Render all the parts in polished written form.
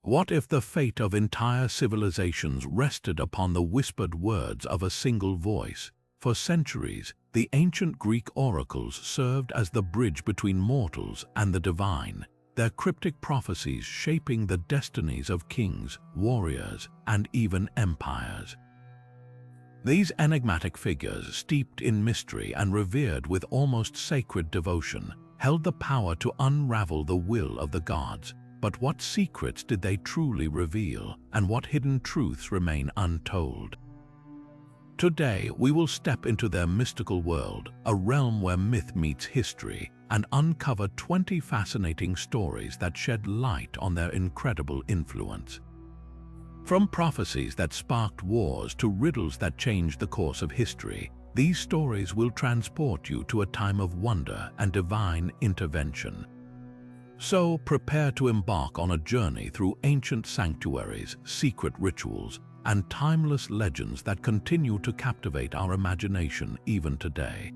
What if the fate of entire civilizations rested upon the whispered words of a single voice? For centuries, the ancient Greek oracles served as the bridge between mortals and the divine, their cryptic prophecies shaping the destinies of kings, warriors, and even empires. These enigmatic figures, steeped in mystery and revered with almost sacred devotion, held the power to unravel the will of the gods. But what secrets did they truly reveal, and what hidden truths remain untold? Today, we will step into their mystical world, a realm where myth meets history, and uncover 20 fascinating stories that shed light on their incredible influence. From prophecies that sparked wars to riddles that changed the course of history, these stories will transport you to a time of wonder and divine intervention. So prepare to embark on a journey through ancient sanctuaries, secret rituals, and timeless legends that continue to captivate our imagination even today.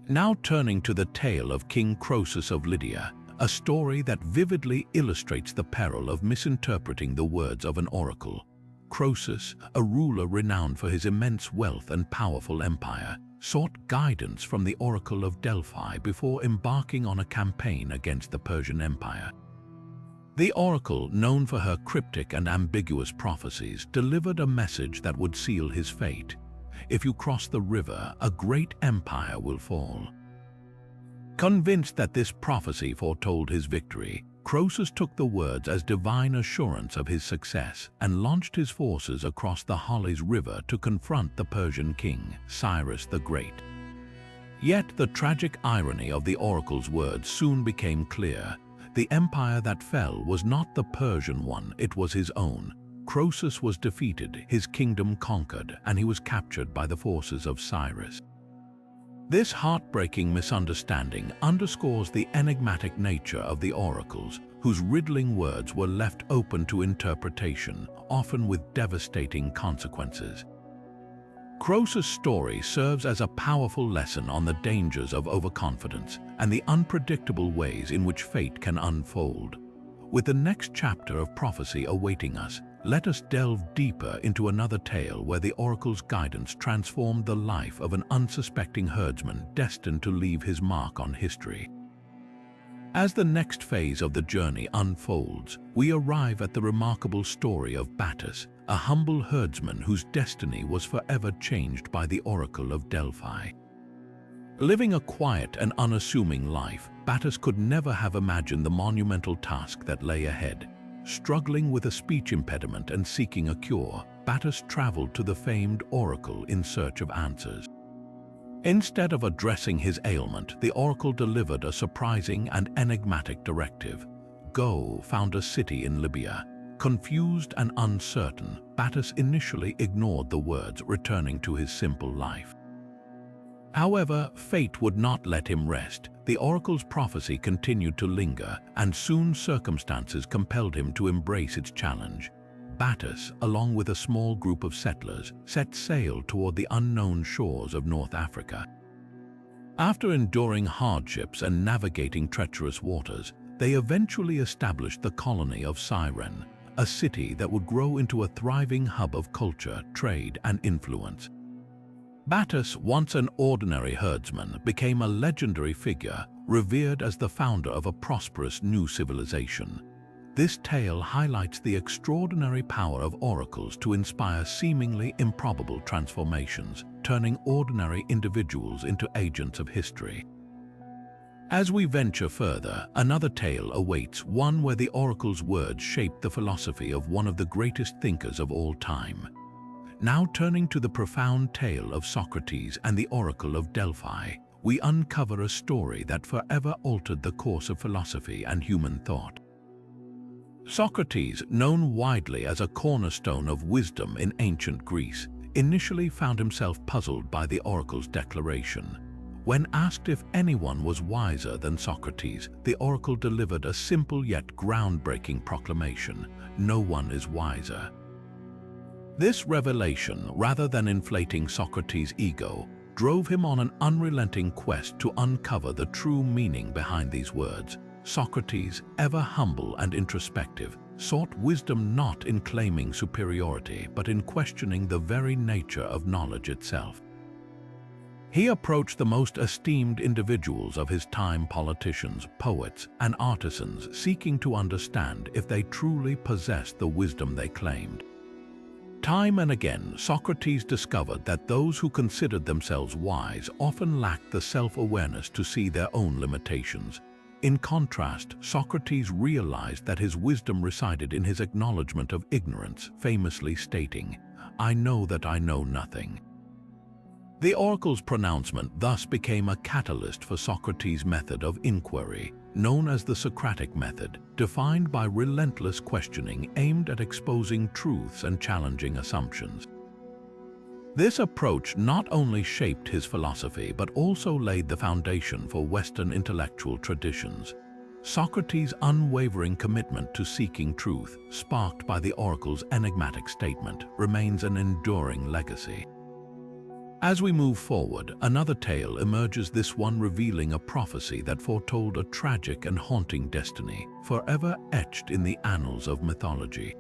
Now turning to the tale of King Croesus of Lydia, a story that vividly illustrates the peril of misinterpreting the words of an oracle. Croesus, a ruler renowned for his immense wealth and powerful empire, sought guidance from the oracle of Delphi before embarking on a campaign against the Persian Empire. The oracle, known for her cryptic and ambiguous prophecies, delivered a message that would seal his fate. If you cross the river, a great empire will fall. Convinced that this prophecy foretold his victory, Croesus took the words as divine assurance of his success and launched his forces across the Halys River to confront the Persian king, Cyrus the Great. Yet the tragic irony of the oracle's words soon became clear. The empire that fell was not the Persian one, it was his own. Croesus was defeated, his kingdom conquered, and he was captured by the forces of Cyrus. This heartbreaking misunderstanding underscores the enigmatic nature of the oracles, whose riddling words were left open to interpretation, often with devastating consequences. Croesus' story serves as a powerful lesson on the dangers of overconfidence and the unpredictable ways in which fate can unfold. With the next chapter of prophecy awaiting us, let us delve deeper into another tale where the oracle's guidance transformed the life of an unsuspecting herdsman destined to leave his mark on history. As the next phase of the journey unfolds, we arrive at the remarkable story of Battus, a humble herdsman whose destiny was forever changed by the oracle of Delphi. Living a quiet and unassuming life, Battus could never have imagined the monumental task that lay ahead. Struggling with a speech impediment and seeking a cure, Battus traveled to the famed oracle in search of answers. Instead of addressing his ailment, the oracle delivered a surprising and enigmatic directive. Go, found a city in Libya. Confused and uncertain, Battus initially ignored the words, returning to his simple life. However, fate would not let him rest. The oracle's prophecy continued to linger, and soon circumstances compelled him to embrace its challenge. Battus, along with a small group of settlers, set sail toward the unknown shores of North Africa. After enduring hardships and navigating treacherous waters, they eventually established the colony of Cyrene, a city that would grow into a thriving hub of culture, trade, and influence. Battus, once an ordinary herdsman, became a legendary figure, revered as the founder of a prosperous new civilization. This tale highlights the extraordinary power of oracles to inspire seemingly improbable transformations, turning ordinary individuals into agents of history. As we venture further, another tale awaits, one where the oracle's words shaped the philosophy of one of the greatest thinkers of all time. Now turning to the profound tale of Socrates and the oracle of Delphi, we uncover a story that forever altered the course of philosophy and human thought. Socrates, known widely as a cornerstone of wisdom in ancient Greece, initially found himself puzzled by the oracle's declaration. When asked if anyone was wiser than Socrates, the oracle delivered a simple yet groundbreaking proclamation: no one is wiser. This revelation, rather than inflating Socrates' ego, drove him on an unrelenting quest to uncover the true meaning behind these words. Socrates, ever humble and introspective, sought wisdom not in claiming superiority, but in questioning the very nature of knowledge itself. He approached the most esteemed individuals of his time, politicians, poets, and artisans, seeking to understand if they truly possessed the wisdom they claimed. Time and again, Socrates discovered that those who considered themselves wise often lacked the self-awareness to see their own limitations. In contrast, Socrates realized that his wisdom resided in his acknowledgement of ignorance, famously stating, "I know that I know nothing." The oracle's pronouncement thus became a catalyst for Socrates' method of inquiry, known as the Socratic method, defined by relentless questioning aimed at exposing truths and challenging assumptions. This approach not only shaped his philosophy but also laid the foundation for Western intellectual traditions. Socrates' unwavering commitment to seeking truth, sparked by the oracle's enigmatic statement, remains an enduring legacy. As we move forward, another tale emerges, this one revealing a prophecy that foretold a tragic and haunting destiny, forever etched in the annals of mythology.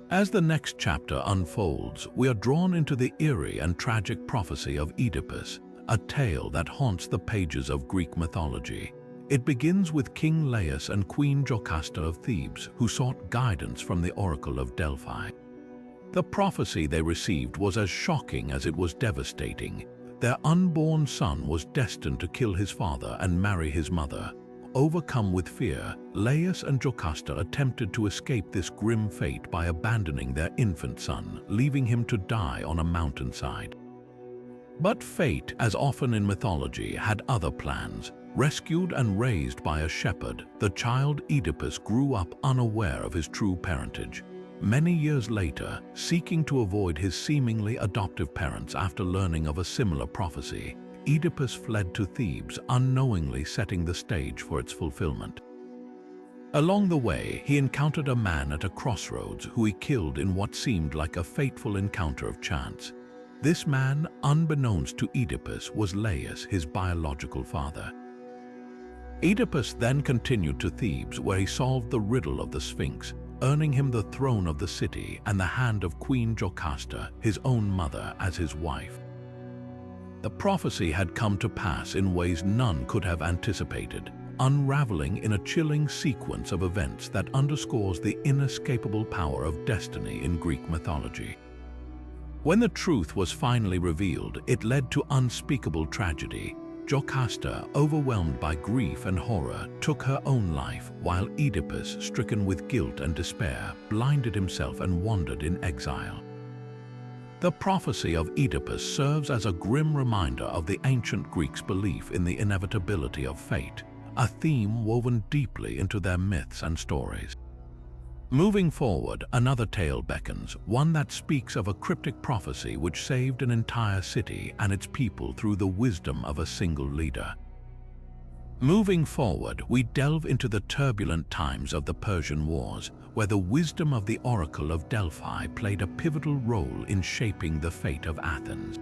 As the next chapter unfolds, we are drawn into the eerie and tragic prophecy of Oedipus, a tale that haunts the pages of Greek mythology. It begins with King Laius and Queen Jocasta of Thebes, who sought guidance from the oracle of Delphi. The prophecy they received was as shocking as it was devastating. Their unborn son was destined to kill his father and marry his mother. Overcome with fear, Laius and Jocasta attempted to escape this grim fate by abandoning their infant son, leaving him to die on a mountainside. But fate, as often in mythology, had other plans. Rescued and raised by a shepherd, the child Oedipus grew up unaware of his true parentage. Many years later, seeking to avoid his seemingly adoptive parents after learning of a similar prophecy, Oedipus fled to Thebes, unknowingly setting the stage for its fulfillment. Along the way, he encountered a man at a crossroads who he killed in what seemed like a fateful encounter of chance. This man, unbeknownst to Oedipus, was Laius, his biological father. Oedipus then continued to Thebes, where he solved the riddle of the Sphinx, earning him the throne of the city and the hand of Queen Jocasta, his own mother, as his wife. The prophecy had come to pass in ways none could have anticipated, unraveling in a chilling sequence of events that underscores the inescapable power of destiny in Greek mythology. When the truth was finally revealed, it led to unspeakable tragedy. Jocasta, overwhelmed by grief and horror, took her own life, while Oedipus, stricken with guilt and despair, blinded himself and wandered in exile. The prophecy of Oedipus serves as a grim reminder of the ancient Greeks' belief in the inevitability of fate, a theme woven deeply into their myths and stories. Moving forward, another tale beckons, one that speaks of a cryptic prophecy which saved an entire city and its people through the wisdom of a single leader. Moving forward, we delve into the turbulent times of the Persian Wars, where the wisdom of the oracle of Delphi played a pivotal role in shaping the fate of Athens.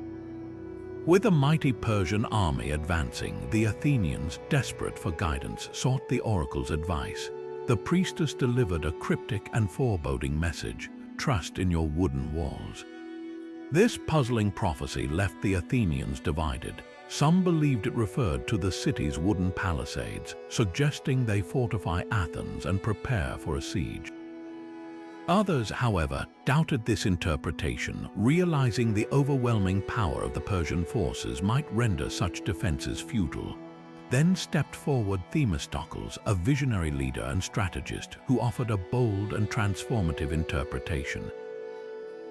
With a mighty Persian army advancing, the Athenians, desperate for guidance, sought the oracle's advice. The priestess delivered a cryptic and foreboding message: "Trust in your wooden walls." This puzzling prophecy left the Athenians divided. Some believed it referred to the city's wooden palisades, suggesting they fortify Athens and prepare for a siege. Others, however, doubted this interpretation, realizing the overwhelming power of the Persian forces might render such defenses futile. Then stepped forward Themistocles, a visionary leader and strategist who offered a bold and transformative interpretation.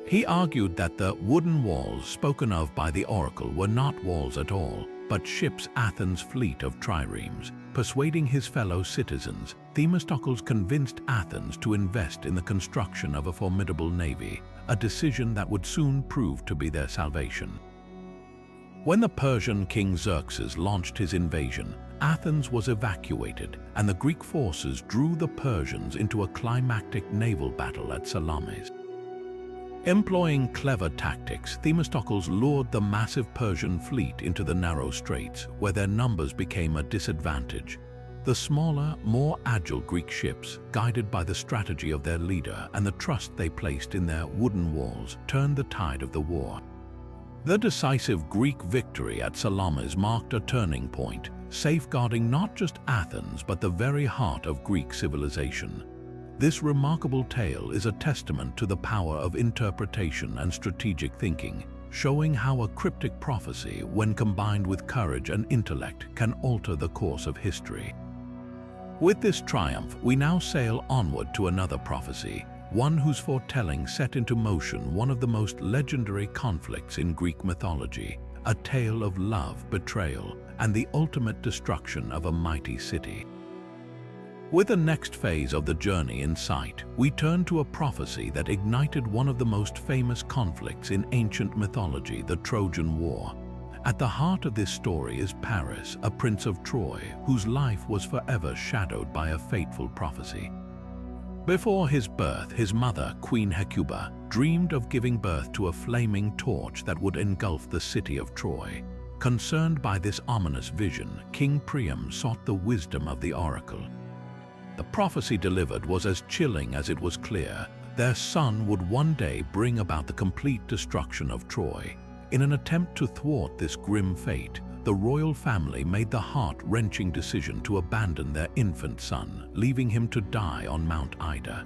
He argued that the wooden walls spoken of by the oracle were not walls at all, but ships Athens' fleet of triremes. Persuading his fellow citizens, Themistocles convinced Athens to invest in the construction of a formidable navy, a decision that would soon prove to be their salvation. When the Persian king Xerxes launched his invasion, Athens was evacuated, and the Greek forces drew the Persians into a climactic naval battle at Salamis. Employing clever tactics, Themistocles lured the massive Persian fleet into the narrow straits, where their numbers became a disadvantage. The smaller, more agile Greek ships, guided by the strategy of their leader and the trust they placed in their wooden walls, turned the tide of the war. The decisive Greek victory at Salamis marked a turning point, safeguarding not just Athens but the very heart of Greek civilization. This remarkable tale is a testament to the power of interpretation and strategic thinking, showing how a cryptic prophecy, when combined with courage and intellect, can alter the course of history. With this triumph, we now sail onward to another prophecy, one whose foretelling set into motion one of the most legendary conflicts in Greek mythology, a tale of love, betrayal, and the ultimate destruction of a mighty city. With the next phase of the journey in sight, we turn to a prophecy that ignited one of the most famous conflicts in ancient mythology, the Trojan War. At the heart of this story is Paris, a prince of Troy, whose life was forever shadowed by a fateful prophecy. Before his birth, his mother, Queen Hecuba, dreamed of giving birth to a flaming torch that would engulf the city of Troy. Concerned by this ominous vision, King Priam sought the wisdom of the oracle. The prophecy delivered was as chilling as it was clear. Their son would one day bring about the complete destruction of Troy. In an attempt to thwart this grim fate, the royal family made the heart-wrenching decision to abandon their infant son, leaving him to die on Mount Ida.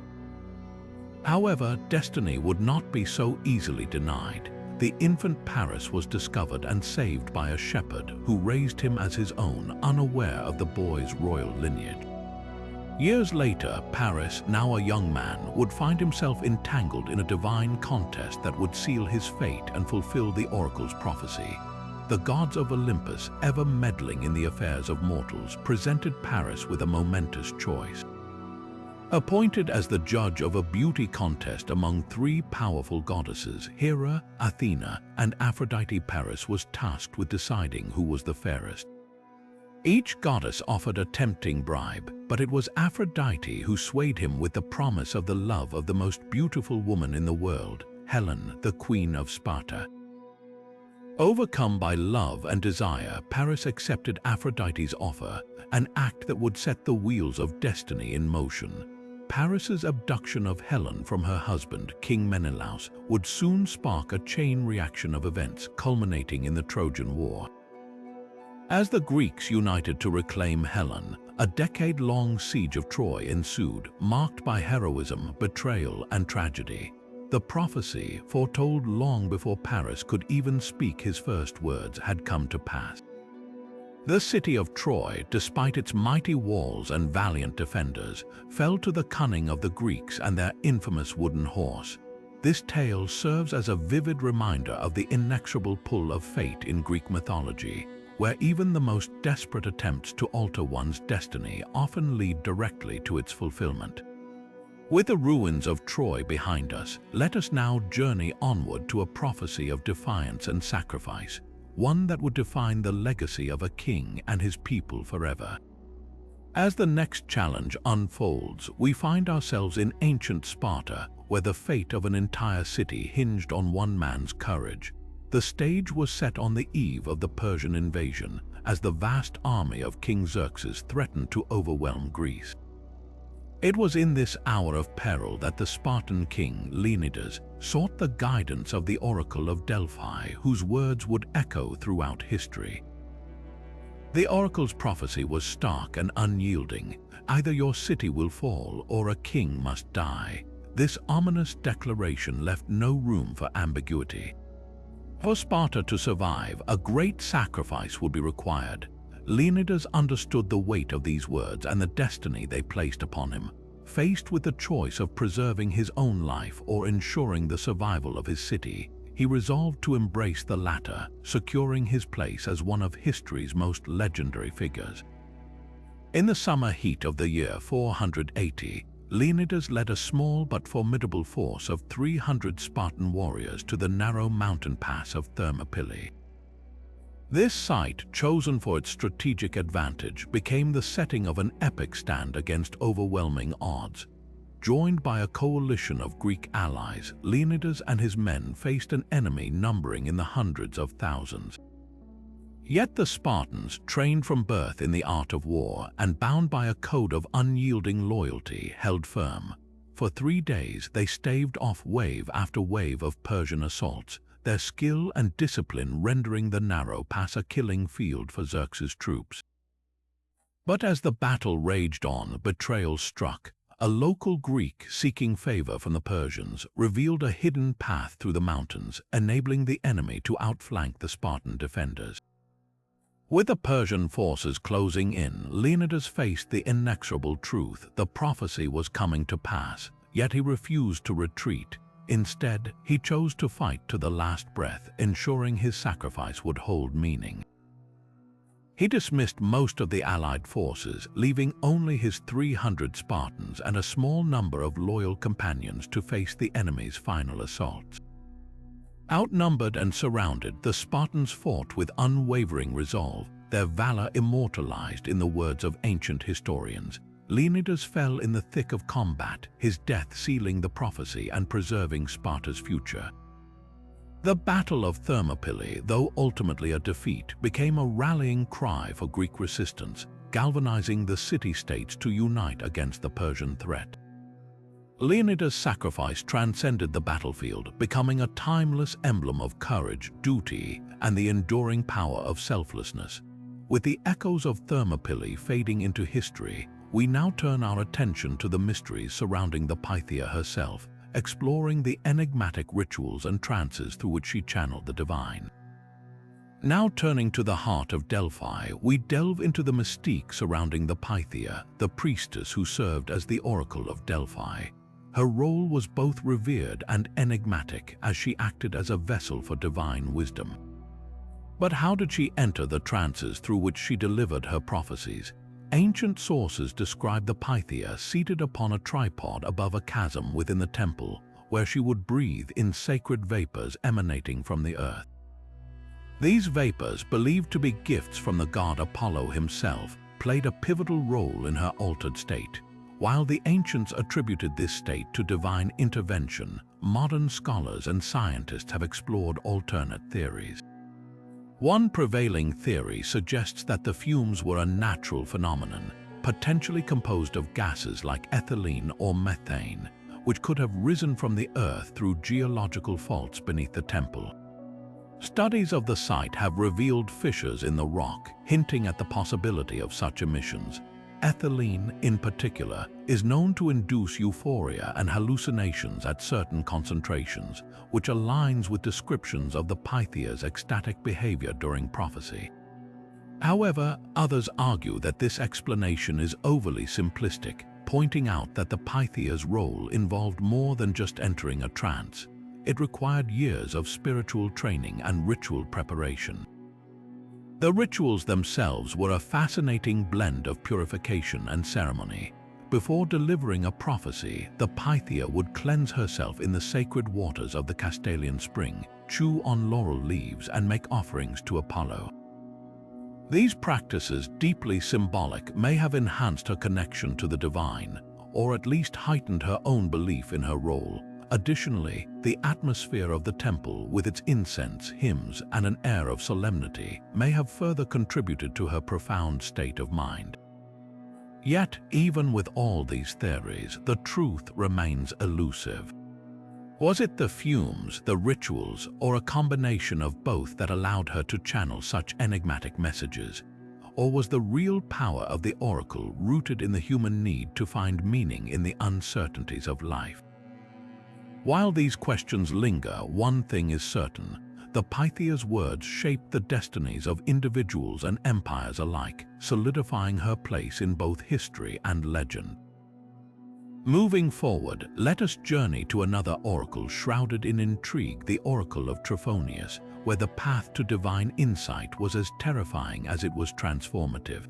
However, destiny would not be so easily denied. The infant Paris was discovered and saved by a shepherd who raised him as his own, unaware of the boy's royal lineage. Years later, Paris, now a young man, would find himself entangled in a divine contest that would seal his fate and fulfill the oracle's prophecy. The gods of Olympus, ever meddling in the affairs of mortals, presented Paris with a momentous choice. Appointed as the judge of a beauty contest among three powerful goddesses, Hera, Athena, and Aphrodite, Paris was tasked with deciding who was the fairest. Each goddess offered a tempting bribe, but it was Aphrodite who swayed him with the promise of the love of the most beautiful woman in the world, Helen, the Queen of Sparta. Overcome by love and desire, Paris accepted Aphrodite's offer, an act that would set the wheels of destiny in motion. Paris's abduction of Helen from her husband, King Menelaus, would soon spark a chain reaction of events culminating in the Trojan War. As the Greeks united to reclaim Helen, a decade-long siege of Troy ensued, marked by heroism, betrayal, and tragedy. The prophecy, foretold long before Paris could even speak his first words, had come to pass. The city of Troy, despite its mighty walls and valiant defenders, fell to the cunning of the Greeks and their infamous wooden horse. This tale serves as a vivid reminder of the inexorable pull of fate in Greek mythology, where even the most desperate attempts to alter one's destiny often lead directly to its fulfillment. With the ruins of Troy behind us, let us now journey onward to a prophecy of defiance and sacrifice, one that would define the legacy of a king and his people forever. As the next challenge unfolds, we find ourselves in ancient Sparta, where the fate of an entire city hinged on one man's courage. The stage was set on the eve of the Persian invasion, as the vast army of King Xerxes threatened to overwhelm Greece. It was in this hour of peril that the Spartan king, Leonidas, sought the guidance of the oracle of Delphi, whose words would echo throughout history. The oracle's prophecy was stark and unyielding. Either your city will fall or a king must die. This ominous declaration left no room for ambiguity. For Sparta to survive, a great sacrifice would be required. Leonidas understood the weight of these words and the destiny they placed upon him. Faced with the choice of preserving his own life or ensuring the survival of his city, he resolved to embrace the latter, securing his place as one of history's most legendary figures. In the summer heat of the year 480, Leonidas led a small but formidable force of 300 Spartan warriors to the narrow mountain pass of Thermopylae. This site, chosen for its strategic advantage, became the setting of an epic stand against overwhelming odds. Joined by a coalition of Greek allies, Leonidas and his men faced an enemy numbering in the hundreds of thousands. Yet the Spartans, trained from birth in the art of war and bound by a code of unyielding loyalty, held firm. For 3 days they staved off wave after wave of Persian assaults, their skill and discipline rendering the narrow pass a killing field for Xerxes' troops. But as the battle raged on, betrayal struck. A local Greek seeking favor from the Persians revealed a hidden path through the mountains, enabling the enemy to outflank the Spartan defenders. With the Persian forces closing in, Leonidas faced the inexorable truth: the prophecy was coming to pass, yet he refused to retreat. Instead, he chose to fight to the last breath, ensuring his sacrifice would hold meaning. He dismissed most of the allied forces, leaving only his 300 Spartans and a small number of loyal companions to face the enemy's final assaults. Outnumbered and surrounded, the Spartans fought with unwavering resolve, their valor immortalized in the words of ancient historians. Leonidas fell in the thick of combat, his death sealing the prophecy and preserving Sparta's future. The Battle of Thermopylae, though ultimately a defeat, became a rallying cry for Greek resistance, galvanizing the city-states to unite against the Persian threat. Leonidas' sacrifice transcended the battlefield, becoming a timeless emblem of courage, duty, and the enduring power of selflessness. With the echoes of Thermopylae fading into history, we now turn our attention to the mysteries surrounding the Pythia herself, exploring the enigmatic rituals and trances through which she channeled the divine. Now turning to the heart of Delphi, we delve into the mystique surrounding the Pythia, the priestess who served as the oracle of Delphi. Her role was both revered and enigmatic, as she acted as a vessel for divine wisdom. But how did she enter the trances through which she delivered her prophecies? Ancient sources describe the Pythia seated upon a tripod above a chasm within the temple, where she would breathe in sacred vapors emanating from the earth. These vapors, believed to be gifts from the god Apollo himself, played a pivotal role in her altered state. While the ancients attributed this state to divine intervention, modern scholars and scientists have explored alternate theories. One prevailing theory suggests that the fumes were a natural phenomenon, potentially composed of gases like ethylene or methane, which could have risen from the earth through geological faults beneath the temple. Studies of the site have revealed fissures in the rock, hinting at the possibility of such emissions. Ethylene, in particular, is known to induce euphoria and hallucinations at certain concentrations, which aligns with descriptions of the Pythia's ecstatic behavior during prophecy. However, others argue that this explanation is overly simplistic, pointing out that the Pythia's role involved more than just entering a trance. It required years of spiritual training and ritual preparation. The rituals themselves were a fascinating blend of purification and ceremony. Before delivering a prophecy, the Pythia would cleanse herself in the sacred waters of the Castalian spring, chew on laurel leaves, and make offerings to Apollo. These practices, deeply symbolic, may have enhanced her connection to the divine, or at least heightened her own belief in her role. Additionally, the atmosphere of the temple, with its incense, hymns, and an air of solemnity, may have further contributed to her profound state of mind. Yet, even with all these theories, the truth remains elusive. Was it the fumes, the rituals, or a combination of both that allowed her to channel such enigmatic messages? Or was the real power of the oracle rooted in the human need to find meaning in the uncertainties of life? While these questions linger, one thing is certain: the Pythia's words shaped the destinies of individuals and empires alike, solidifying her place in both history and legend. Moving forward, let us journey to another oracle shrouded in intrigue, the oracle of Trophonius, where the path to divine insight was as terrifying as it was transformative.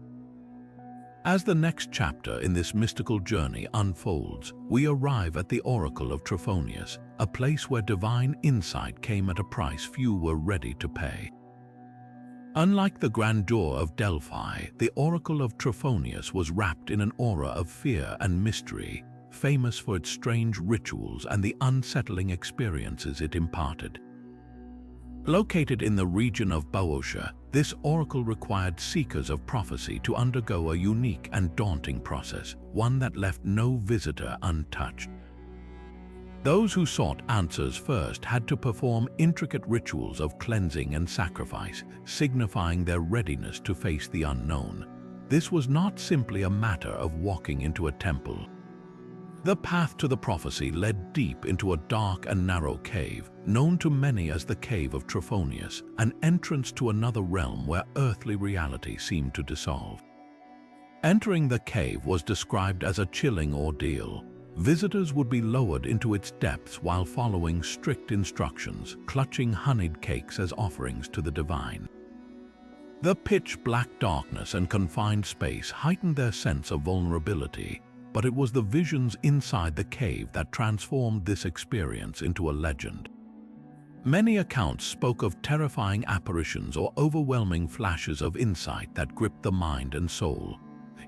As the next chapter in this mystical journey unfolds, we arrive at the oracle of Trophonius, a place where divine insight came at a price few were ready to pay. Unlike the grandeur of Delphi, the oracle of Trophonius was wrapped in an aura of fear and mystery, famous for its strange rituals and the unsettling experiences it imparted. Located in the region of Boeotia, this oracle required seekers of prophecy to undergo a unique and daunting process, one that left no visitor untouched. Those who sought answers first had to perform intricate rituals of cleansing and sacrifice, signifying their readiness to face the unknown. This was not simply a matter of walking into a temple. The path to the prophecy led deep into a dark and narrow cave, known to many as the Cave of Trophonius, an entrance to another realm where earthly reality seemed to dissolve. Entering the cave was described as a chilling ordeal. Visitors would be lowered into its depths while following strict instructions, clutching honeyed cakes as offerings to the divine. The pitch-black darkness and confined space heightened their sense of vulnerability, but it was the visions inside the cave that transformed this experience into a legend. Many accounts spoke of terrifying apparitions or overwhelming flashes of insight that gripped the mind and soul.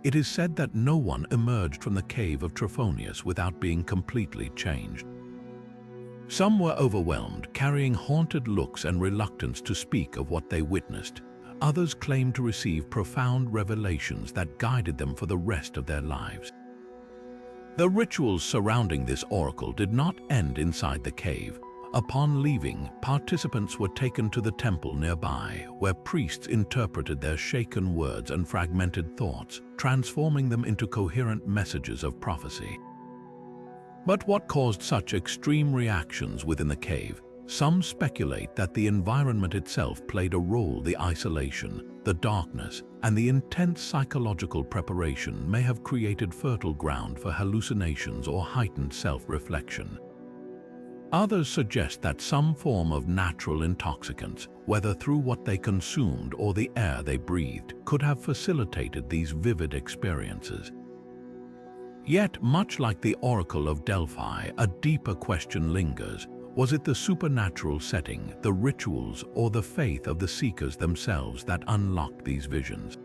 It is said that no one emerged from the Cave of Trophonius without being completely changed. Some were overwhelmed, carrying haunted looks and reluctance to speak of what they witnessed. Others claimed to receive profound revelations that guided them for the rest of their lives. The rituals surrounding this oracle did not end inside the cave. Upon leaving, participants were taken to the temple nearby, where priests interpreted their shaken words and fragmented thoughts, transforming them into coherent messages of prophecy. But what caused such extreme reactions within the cave? Some speculate that the environment itself played a role. The isolation, the darkness, and the intense psychological preparation may have created fertile ground for hallucinations or heightened self-reflection. Others suggest that some form of natural intoxicants, whether through what they consumed or the air they breathed, could have facilitated these vivid experiences. Yet, much like the Oracle of Delphi, a deeper question lingers. Was it the supernatural setting, the rituals, or the faith of the seekers themselves that unlocked these visions?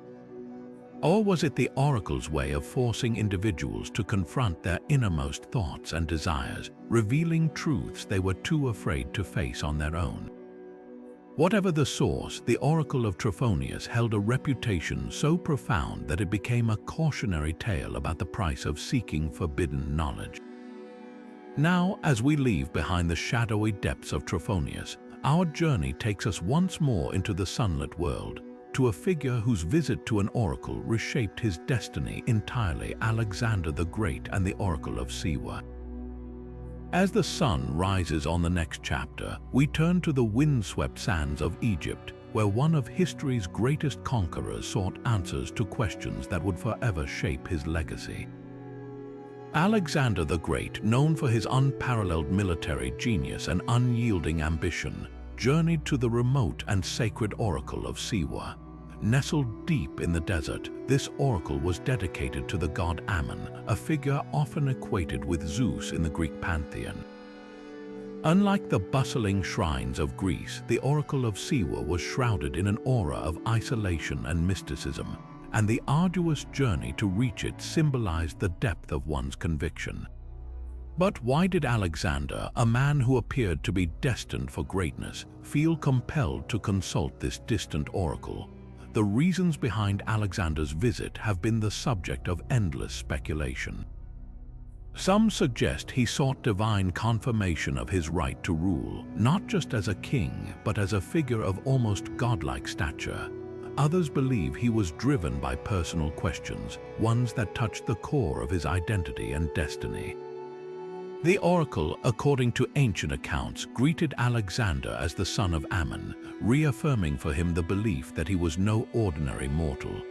Or was it the oracle's way of forcing individuals to confront their innermost thoughts and desires, revealing truths they were too afraid to face on their own? Whatever the source, the Oracle of Trophonius held a reputation so profound that it became a cautionary tale about the price of seeking forbidden knowledge. Now, as we leave behind the shadowy depths of Trophonius, our journey takes us once more into the sunlit world, to a figure whose visit to an oracle reshaped his destiny entirely: Alexander the Great and the Oracle of Siwa. As the sun rises on the next chapter, we turn to the windswept sands of Egypt, where one of history's greatest conquerors sought answers to questions that would forever shape his legacy. Alexander the Great, known for his unparalleled military genius and unyielding ambition, journeyed to the remote and sacred Oracle of Siwa. Nestled deep in the desert, this oracle was dedicated to the god Ammon, a figure often equated with Zeus in the Greek pantheon. Unlike the bustling shrines of Greece, the Oracle of Siwa was shrouded in an aura of isolation and mysticism, and the arduous journey to reach it symbolized the depth of one's conviction. But why did Alexander, a man who appeared to be destined for greatness, feel compelled to consult this distant oracle? The reasons behind Alexander's visit have been the subject of endless speculation. Some suggest he sought divine confirmation of his right to rule, not just as a king, but as a figure of almost godlike stature. Others believe he was driven by personal questions, ones that touched the core of his identity and destiny. The oracle, according to ancient accounts, greeted Alexander as the son of Ammon, reaffirming for him the belief that he was no ordinary mortal.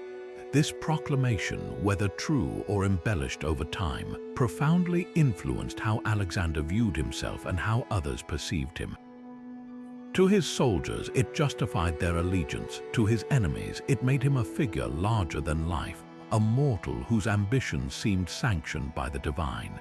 This proclamation, whether true or embellished over time, profoundly influenced how Alexander viewed himself and how others perceived him. To his soldiers, it justified their allegiance. To his enemies, it made him a figure larger than life, a mortal whose ambitions seemed sanctioned by the divine.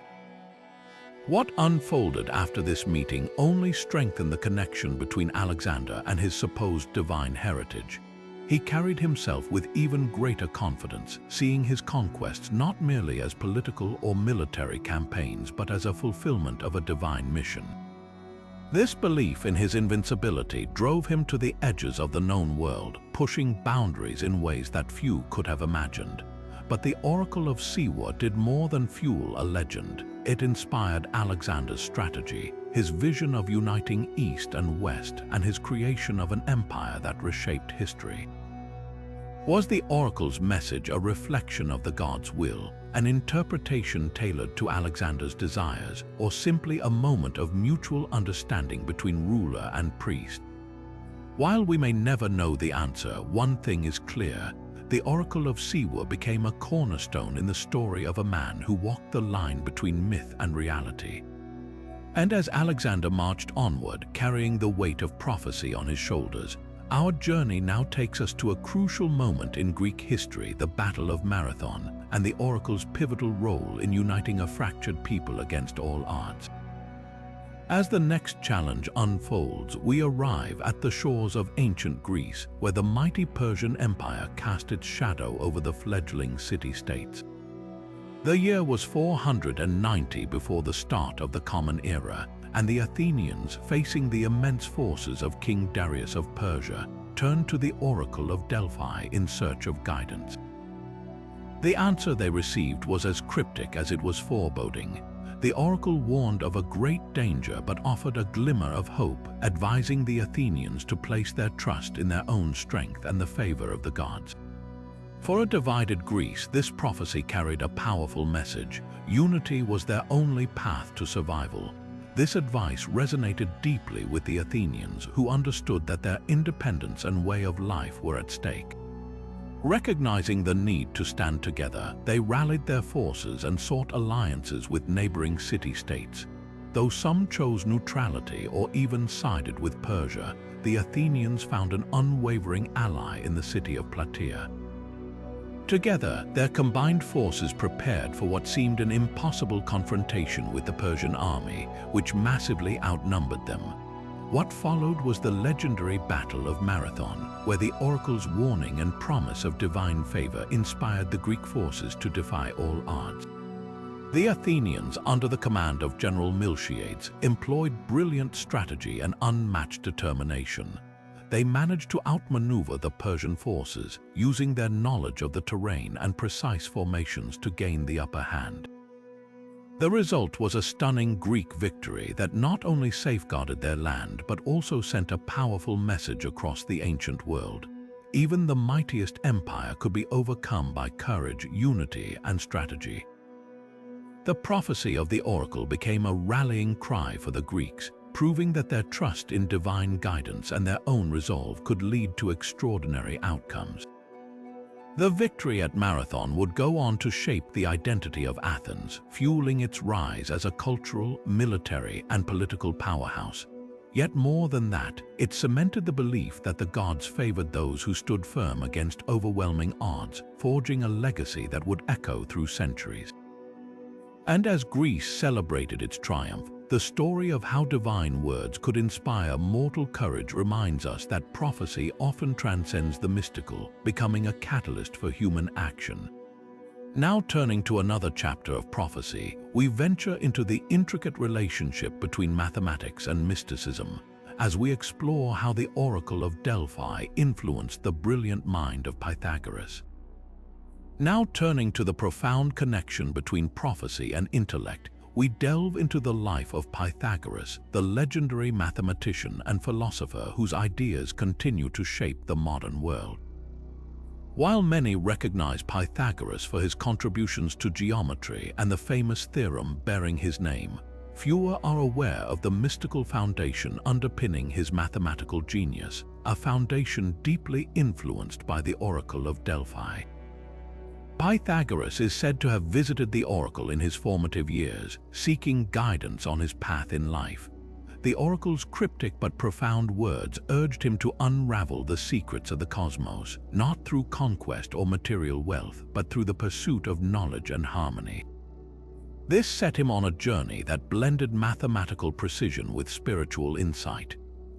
What unfolded after this meeting only strengthened the connection between Alexander and his supposed divine heritage. He carried himself with even greater confidence, seeing his conquests not merely as political or military campaigns, but as a fulfillment of a divine mission. This belief in his invincibility drove him to the edges of the known world, pushing boundaries in ways that few could have imagined. But the Oracle of Siwa did more than fuel a legend. It inspired Alexander's strategy, his vision of uniting East and West, and his creation of an empire that reshaped history. Was the oracle's message a reflection of the god's will, an interpretation tailored to Alexander's desires, or simply a moment of mutual understanding between ruler and priest? While we may never know the answer, one thing is clear. The Oracle of Siwa became a cornerstone in the story of a man who walked the line between myth and reality. And as Alexander marched onward, carrying the weight of prophecy on his shoulders, our journey now takes us to a crucial moment in Greek history, the Battle of Marathon, and the oracle's pivotal role in uniting a fractured people against all odds. As the next challenge unfolds, we arrive at the shores of ancient Greece, where the mighty Persian Empire cast its shadow over the fledgling city-states. The year was 490 before the start of the Common Era, and the Athenians, facing the immense forces of King Darius of Persia, turned to the Oracle of Delphi in search of guidance. The answer they received was as cryptic as it was foreboding. The oracle warned of a great danger but offered a glimmer of hope, advising the Athenians to place their trust in their own strength and the favor of the gods. For a divided Greece, this prophecy carried a powerful message. Unity was their only path to survival. This advice resonated deeply with the Athenians, who understood that their independence and way of life were at stake. Recognizing the need to stand together, they rallied their forces and sought alliances with neighboring city-states. Though some chose neutrality or even sided with Persia, the Athenians found an unwavering ally in the city of Plataea. Together, their combined forces prepared for what seemed an impossible confrontation with the Persian army, which massively outnumbered them. What followed was the legendary Battle of Marathon, where the oracle's warning and promise of divine favor inspired the Greek forces to defy all odds. The Athenians, under the command of General Miltiades, employed brilliant strategy and unmatched determination. They managed to outmaneuver the Persian forces, using their knowledge of the terrain and precise formations to gain the upper hand. The result was a stunning Greek victory that not only safeguarded their land but also sent a powerful message across the ancient world. Even the mightiest empire could be overcome by courage, unity, and strategy. The prophecy of the oracle became a rallying cry for the Greeks, proving that their trust in divine guidance and their own resolve could lead to extraordinary outcomes. The victory at Marathon would go on to shape the identity of Athens, fueling its rise as a cultural, military, and political powerhouse. Yet more than that, it cemented the belief that the gods favored those who stood firm against overwhelming odds, forging a legacy that would echo through centuries. And as Greece celebrated its triumph, the story of how divine words could inspire mortal courage reminds us that prophecy often transcends the mystical, becoming a catalyst for human action. Now turning to another chapter of prophecy, we venture into the intricate relationship between mathematics and mysticism, as we explore how the Oracle of Delphi influenced the brilliant mind of Pythagoras. Now turning to the profound connection between prophecy and intellect, we delve into the life of Pythagoras, the legendary mathematician and philosopher whose ideas continue to shape the modern world. While many recognize Pythagoras for his contributions to geometry and the famous theorem bearing his name, fewer are aware of the mystical foundation underpinning his mathematical genius, a foundation deeply influenced by the Oracle of Delphi. Pythagoras is said to have visited the oracle in his formative years, seeking guidance on his path in life. The oracle's cryptic but profound words urged him to unravel the secrets of the cosmos, not through conquest or material wealth, but through the pursuit of knowledge and harmony. This set him on a journey that blended mathematical precision with spiritual insight.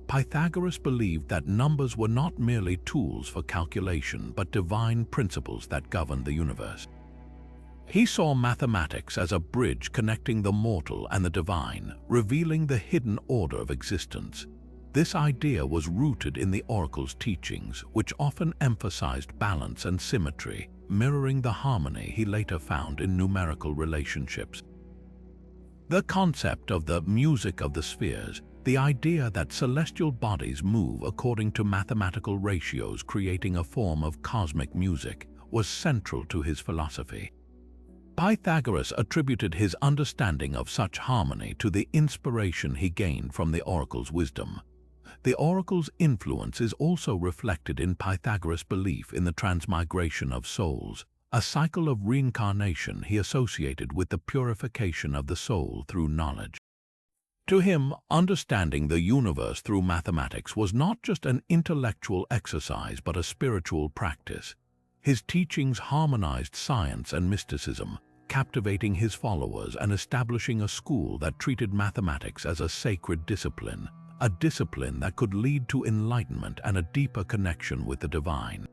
Pythagoras believed that numbers were not merely tools for calculation but divine principles that governed the universe. He saw mathematics as a bridge connecting the mortal and the divine, revealing the hidden order of existence. This idea was rooted in the oracle's teachings, which often emphasized balance and symmetry, mirroring the harmony he later found in numerical relationships. The concept of the music of the spheres, the idea that celestial bodies move according to mathematical ratios creating a form of cosmic music, was central to his philosophy. Pythagoras attributed his understanding of such harmony to the inspiration he gained from the oracle's wisdom. The oracle's influence is also reflected in Pythagoras' belief in the transmigration of souls, a cycle of reincarnation he associated with the purification of the soul through knowledge. To him, understanding the universe through mathematics was not just an intellectual exercise but a spiritual practice. His teachings harmonized science and mysticism, captivating his followers and establishing a school that treated mathematics as a sacred discipline, a discipline that could lead to enlightenment and a deeper connection with the divine.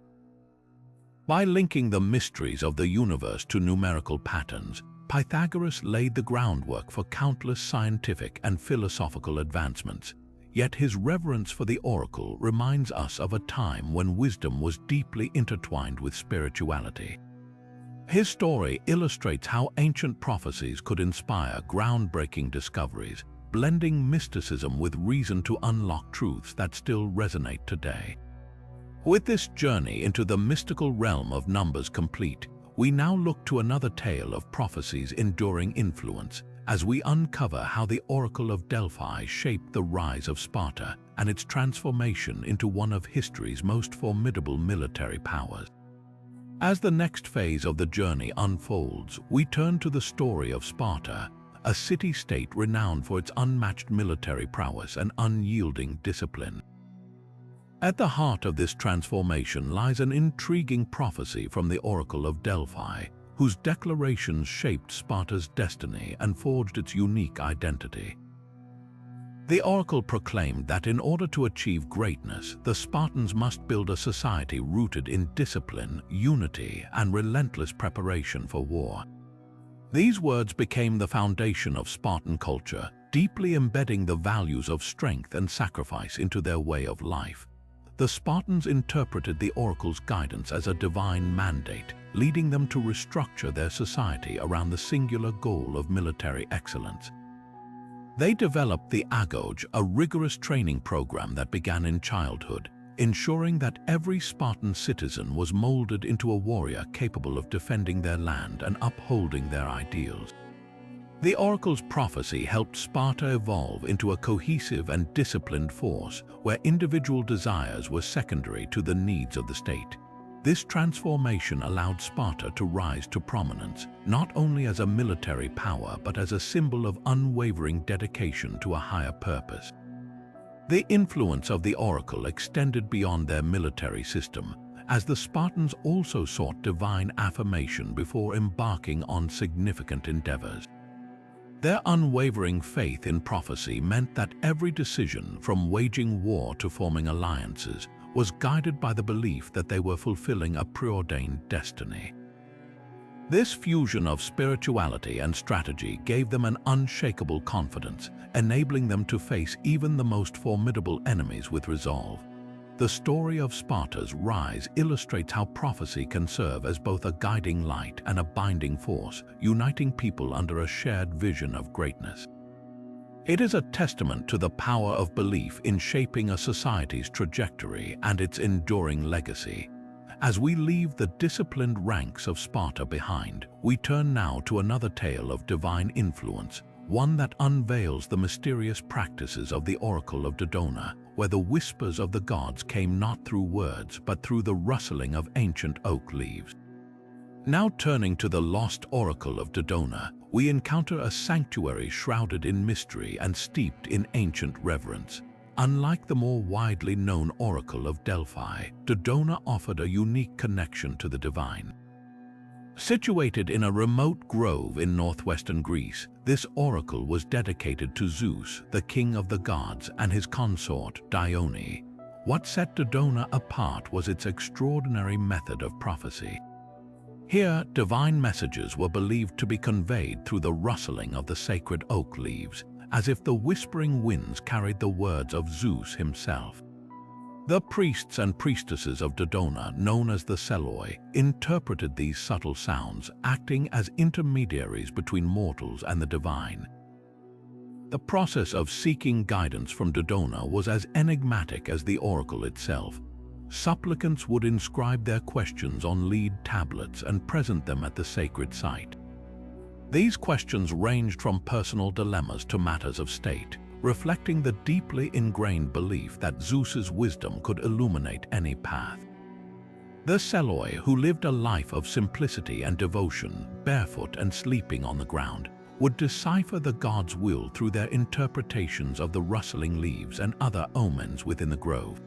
By linking the mysteries of the universe to numerical patterns, Pythagoras laid the groundwork for countless scientific and philosophical advancements. Yet his reverence for the oracle reminds us of a time when wisdom was deeply intertwined with spirituality. His story illustrates how ancient prophecies could inspire groundbreaking discoveries, blending mysticism with reason to unlock truths that still resonate today. With this journey into the mystical realm of numbers complete, we now look to another tale of prophecy's enduring influence, as we uncover how the Oracle of Delphi shaped the rise of Sparta and its transformation into one of history's most formidable military powers. As the next phase of the journey unfolds, we turn to the story of Sparta, a city-state renowned for its unmatched military prowess and unyielding discipline. At the heart of this transformation lies an intriguing prophecy from the Oracle of Delphi, whose declarations shaped Sparta's destiny and forged its unique identity. The oracle proclaimed that in order to achieve greatness, the Spartans must build a society rooted in discipline, unity, and relentless preparation for war. These words became the foundation of Spartan culture, deeply embedding the values of strength and sacrifice into their way of life. The Spartans interpreted the oracle's guidance as a divine mandate, leading them to restructure their society around the singular goal of military excellence. They developed the agoge, a rigorous training program that began in childhood, ensuring that every Spartan citizen was molded into a warrior capable of defending their land and upholding their ideals. The oracle's prophecy helped Sparta evolve into a cohesive and disciplined force where individual desires were secondary to the needs of the state. This transformation allowed Sparta to rise to prominence, not only as a military power but as a symbol of unwavering dedication to a higher purpose. The influence of the oracle extended beyond their military system, as the Spartans also sought divine affirmation before embarking on significant endeavors. Their unwavering faith in prophecy meant that every decision, from waging war to forming alliances, was guided by the belief that they were fulfilling a preordained destiny. This fusion of spirituality and strategy gave them an unshakable confidence, enabling them to face even the most formidable enemies with resolve. The story of Sparta's rise illustrates how prophecy can serve as both a guiding light and a binding force, uniting people under a shared vision of greatness. It is a testament to the power of belief in shaping a society's trajectory and its enduring legacy. As we leave the disciplined ranks of Sparta behind, we turn now to another tale of divine influence, one that unveils the mysterious practices of the Oracle of Dodona, where the whispers of the gods came not through words but through the rustling of ancient oak leaves. Now turning to the lost Oracle of Dodona, we encounter a sanctuary shrouded in mystery and steeped in ancient reverence. Unlike the more widely known Oracle of Delphi, Dodona offered a unique connection to the divine. Situated in a remote grove in northwestern Greece, this oracle was dedicated to Zeus, the king of the gods, and his consort, Dione. What set Dodona apart was its extraordinary method of prophecy. Here, divine messages were believed to be conveyed through the rustling of the sacred oak leaves, as if the whispering winds carried the words of Zeus himself. The priests and priestesses of Dodona, known as the Seloi, interpreted these subtle sounds, acting as intermediaries between mortals and the divine. The process of seeking guidance from Dodona was as enigmatic as the oracle itself. Supplicants would inscribe their questions on lead tablets and present them at the sacred site. These questions ranged from personal dilemmas to matters of state, reflecting the deeply ingrained belief that Zeus's wisdom could illuminate any path. The Seloi, who lived a life of simplicity and devotion, barefoot and sleeping on the ground, would decipher the god's will through their interpretations of the rustling leaves and other omens within the grove.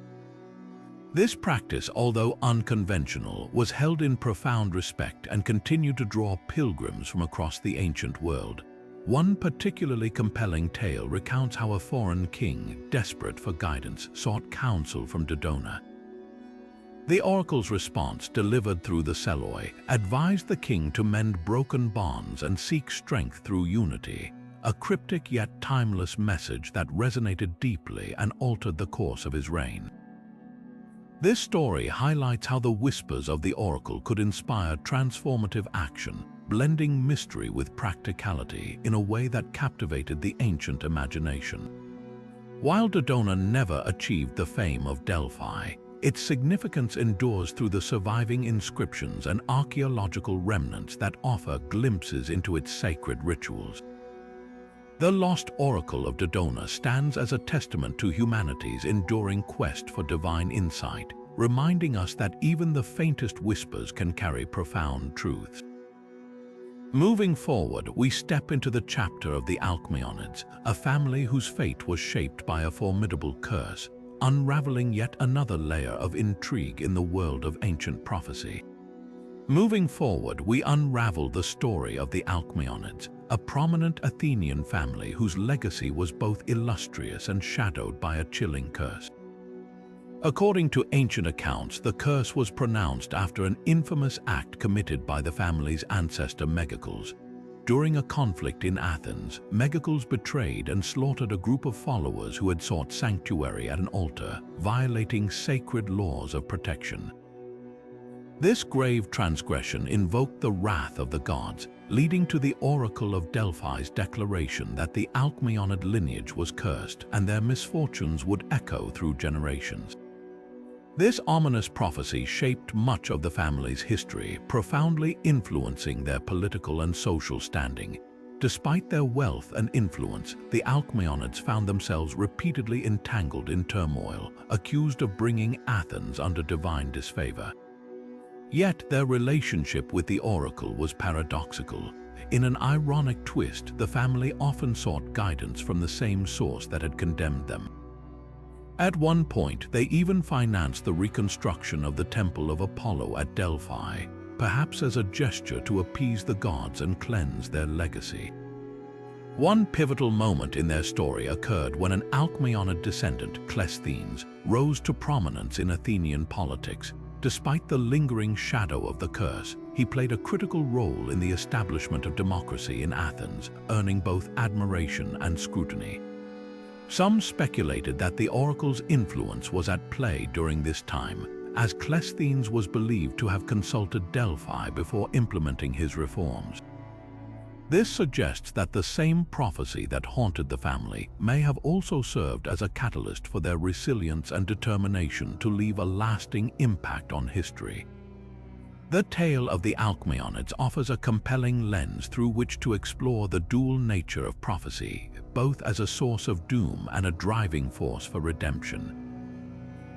This practice, although unconventional, was held in profound respect and continued to draw pilgrims from across the ancient world. One particularly compelling tale recounts how a foreign king, desperate for guidance, sought counsel from Dodona. The oracle's response, delivered through the Seloi, advised the king to mend broken bonds and seek strength through unity, a cryptic yet timeless message that resonated deeply and altered the course of his reign. This story highlights how the whispers of the oracle could inspire transformative action, blending mystery with practicality in a way that captivated the ancient imagination. While Dodona never achieved the fame of Delphi, its significance endures through the surviving inscriptions and archaeological remnants that offer glimpses into its sacred rituals. The lost oracle of Dodona stands as a testament to humanity's enduring quest for divine insight, reminding us that even the faintest whispers can carry profound truths. Moving forward, we step into the chapter of the Alcmaeonids, a family whose fate was shaped by a formidable curse, unraveling yet another layer of intrigue in the world of ancient prophecy. Moving forward, we unravel the story of the Alcmaeonids, a prominent Athenian family whose legacy was both illustrious and shadowed by a chilling curse. According to ancient accounts, the curse was pronounced after an infamous act committed by the family's ancestor Megacles. During a conflict in Athens, Megacles betrayed and slaughtered a group of followers who had sought sanctuary at an altar, violating sacred laws of protection. This grave transgression invoked the wrath of the gods, leading to the oracle of Delphi's declaration that the Alcmaeonid lineage was cursed and their misfortunes would echo through generations. This ominous prophecy shaped much of the family's history, profoundly influencing their political and social standing. Despite their wealth and influence, the Alcmaeonids found themselves repeatedly entangled in turmoil, accused of bringing Athens under divine disfavor. Yet their relationship with the oracle was paradoxical. In an ironic twist, the family often sought guidance from the same source that had condemned them. At one point, they even financed the reconstruction of the Temple of Apollo at Delphi, perhaps as a gesture to appease the gods and cleanse their legacy. One pivotal moment in their story occurred when an Alcmaeonid descendant, Cleisthenes, rose to prominence in Athenian politics. Despite the lingering shadow of the curse, he played a critical role in the establishment of democracy in Athens, earning both admiration and scrutiny. Some speculated that the oracle's influence was at play during this time, as Cleisthenes was believed to have consulted Delphi before implementing his reforms. This suggests that the same prophecy that haunted the family may have also served as a catalyst for their resilience and determination to leave a lasting impact on history. The tale of the Alcmaeonids offers a compelling lens through which to explore the dual nature of prophecy, both as a source of doom and a driving force for redemption.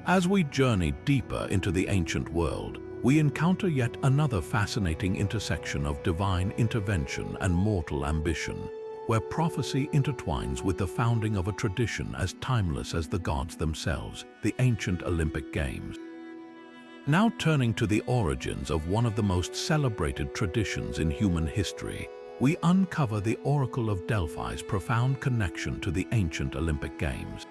As we journey deeper into the ancient world, we encounter yet another fascinating intersection of divine intervention and mortal ambition, where prophecy intertwines with the founding of a tradition as timeless as the gods themselves, the ancient Olympic Games. Now turning to the origins of one of the most celebrated traditions in human history, we uncover the Oracle of Delphi's profound connection to the ancient Olympic Games.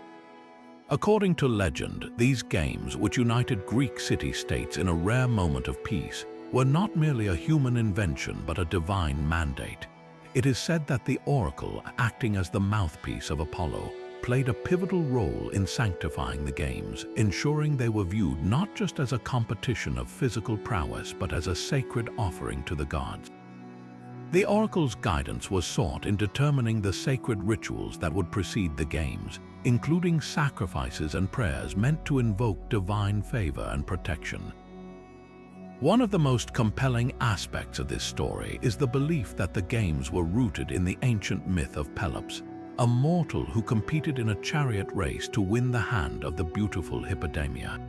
According to legend, these games, which united Greek city-states in a rare moment of peace, were not merely a human invention but a divine mandate. It is said that the oracle, acting as the mouthpiece of Apollo, played a pivotal role in sanctifying the games, ensuring they were viewed not just as a competition of physical prowess but as a sacred offering to the gods. The oracle's guidance was sought in determining the sacred rituals that would precede the games, including sacrifices and prayers meant to invoke divine favor and protection. One of the most compelling aspects of this story is the belief that the games were rooted in the ancient myth of Pelops, a mortal who competed in a chariot race to win the hand of the beautiful Hippodamia.